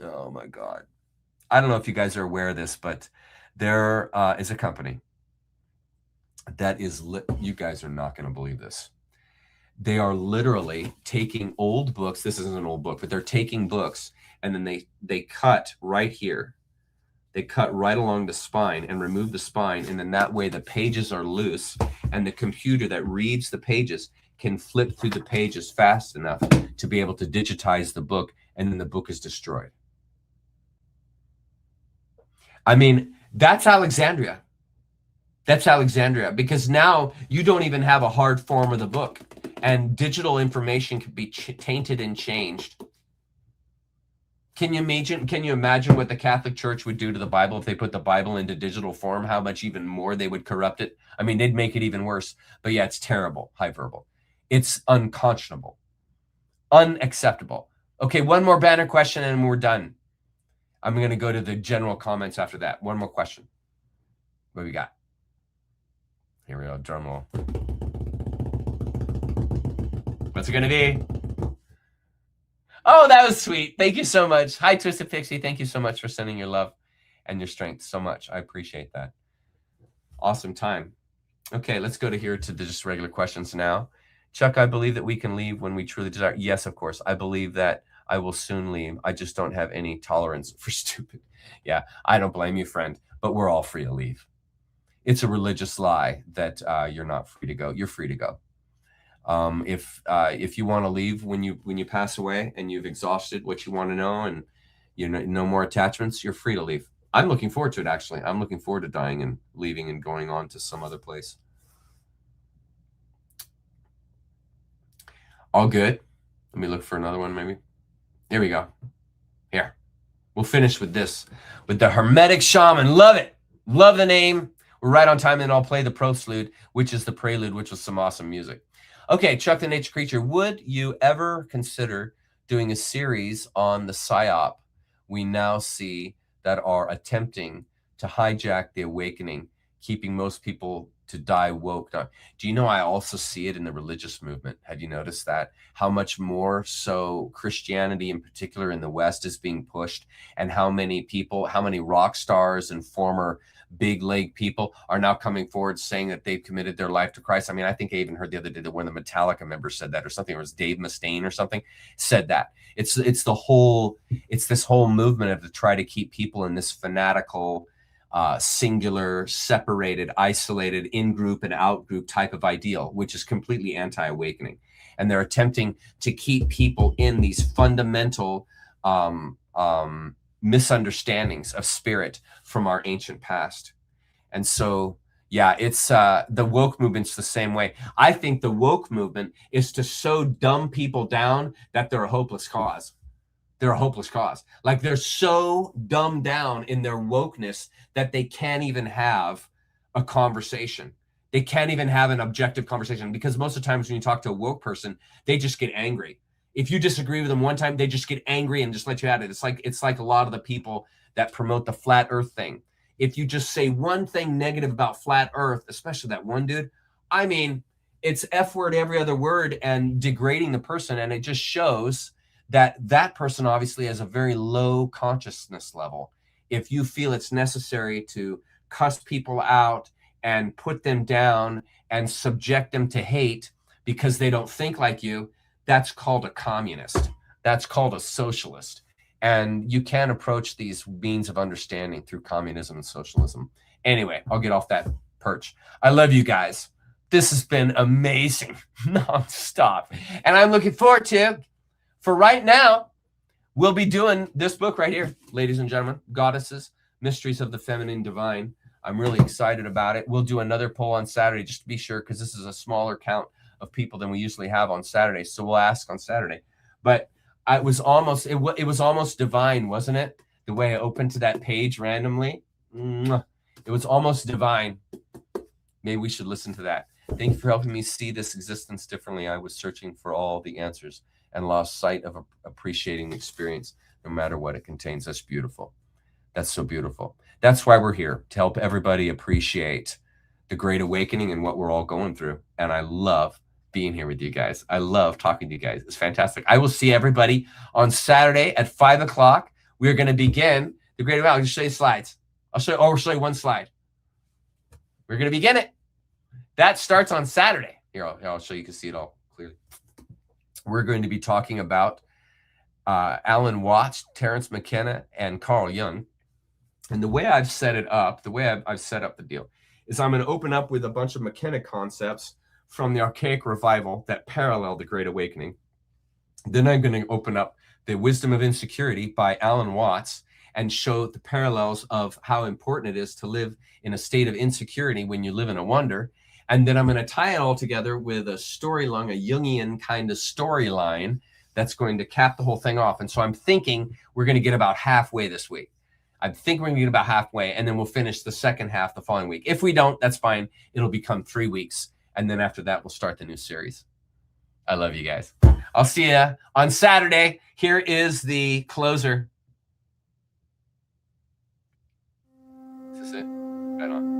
oh my God. I don't know if you guys are aware of this, but there is a company that is, you guys are not going to believe this. They are literally taking old books. This isn't an old book, but they're taking books and then they cut right here. They cut right along the spine and remove the spine. And then that way the pages are loose and the computer that reads the pages can flip through the pages fast enough to be able to digitize the book. And then the book is destroyed. I mean, that's Alexandria. That's Alexandria, because now you don't even have a hard form of the book, and digital information can be tainted and changed. Can you imagine what the Catholic Church would do to the Bible if they put the Bible into digital form? How much even more they would corrupt it? I mean, they'd make it even worse. But yeah, it's terrible. Hyperbole. It's unconscionable. Unacceptable. Okay, one more banner question and we're done. I'm going to go to the general comments after that. One more question. What we got? Here we go. Drum roll. What's it going to be? Oh, that was sweet. Thank you so much. Hi, Twisted Pixie. Thank you so much for sending your love and your strength so much. I appreciate that. Awesome time. Okay, let's go to here to the just regular questions now. Chuck, I believe that we can leave when we truly desire. Yes, of course. I believe that I will soon leave. I just don't have any tolerance for stupid. Yeah, I don't blame you, friend, but we're all free to leave. It's a religious lie that you're not free to go. You're free to go. If you want to leave when you pass away and you've exhausted what you want to know and you know no more attachments, you're free to leave. I'm looking forward to it, actually. I'm looking forward to dying and leaving and going on to some other place. All good. Let me look for another one, maybe. Here we go. Here. We'll finish with this, with the Hermetic Shaman. Love it. Love the name. We're right on time, and I'll play the Postlude, which is the prelude, which was some awesome music. Okay, Chuck the Nature Creature, would you ever consider doing a series on the PSYOP we now see that are attempting to hijack the awakening, keeping most people to die woke? Now, do you know I also see it in the religious movement? Have you noticed that? How much more so Christianity in particular in the West is being pushed, and how many people, how many rock stars and former big leg people are now coming forward saying that they've committed their life to Christ. I mean, I think I even heard the other day that one of the Metallica members said that, or something. It was Dave Mustaine or something said that. It's this whole movement of to try to keep people in this fanatical, singular, separated, isolated, in-group and out-group type of ideal, which is completely anti-awakening. And they're attempting to keep people in these fundamental misunderstandings of spirit from our ancient past. And so, yeah, it's the woke movement's the same way. I think the woke movement is to so dumb people down that they're a hopeless cause. They're a hopeless cause. Like, they're so dumbed down in their wokeness that they can't even have a conversation. They can't even have an objective conversation, because most of the times when you talk to a woke person, they just get angry. If you disagree with them one time, they just get angry and just let you at it. It's like a lot of the people that promote the flat earth thing. If you just say one thing negative about flat earth, especially that one dude, I mean, it's F word every other word and degrading the person. And it just shows that that person obviously has a very low consciousness level. If you feel it's necessary to cuss people out and put them down and subject them to hate because they don't think like you, that's called a communist. That's called a socialist. And you can't approach these means of understanding through communism and socialism. Anyway, I'll get off that perch. I love you guys. This has been amazing, nonstop. And I'm looking forward to, for right now, we'll be doing this book right here, ladies and gentlemen, Goddesses, Mysteries of the Feminine Divine. I'm really excited about it. We'll do another poll on Saturday just to be sure, because this is a smaller count of people than we usually have on Saturday. So we'll ask on Saturday. But it was almost divine, wasn't it? The way I opened to that page randomly. It was almost divine. Maybe we should listen to that. Thank you for helping me see this existence differently. I was searching for all the answers and lost sight of appreciating the experience, no matter what it contains. That's beautiful. That's so beautiful. That's why we're here, to help everybody appreciate the Great Awakening and what we're all going through. And I love being here with you guys. I love talking to you guys. It's fantastic. I will see everybody on Saturday at 5 o'clock. We're going to begin the Great Awakening. I'll just show you slides. I'll show you one slide. We're going to begin it. That starts on Saturday. Here, I'll show you. You can see it all clearly. We're going to be talking about Alan Watts, Terence McKenna, and Carl Jung. And the way I've set it up, I've set up the deal, is I'm going to open up with a bunch of McKenna concepts from the Archaic Revival that parallel the Great Awakening. Then I'm going to open up the Wisdom of Insecurity by Alan Watts and show the parallels of how important it is to live in a state of insecurity when you live in a wonder. And then I'm going to tie it all together with a storyline, a Jungian kind of storyline that's going to cap the whole thing off. And so I'm thinking we're going to get about halfway this week. I think we're going to get about halfway, and then we'll finish the second half the following week. If we don't, that's fine. It'll become 3 weeks. And then after that, we'll start the new series. I love you guys. I'll see you on Saturday. Here is the closer. Is this it? Right on.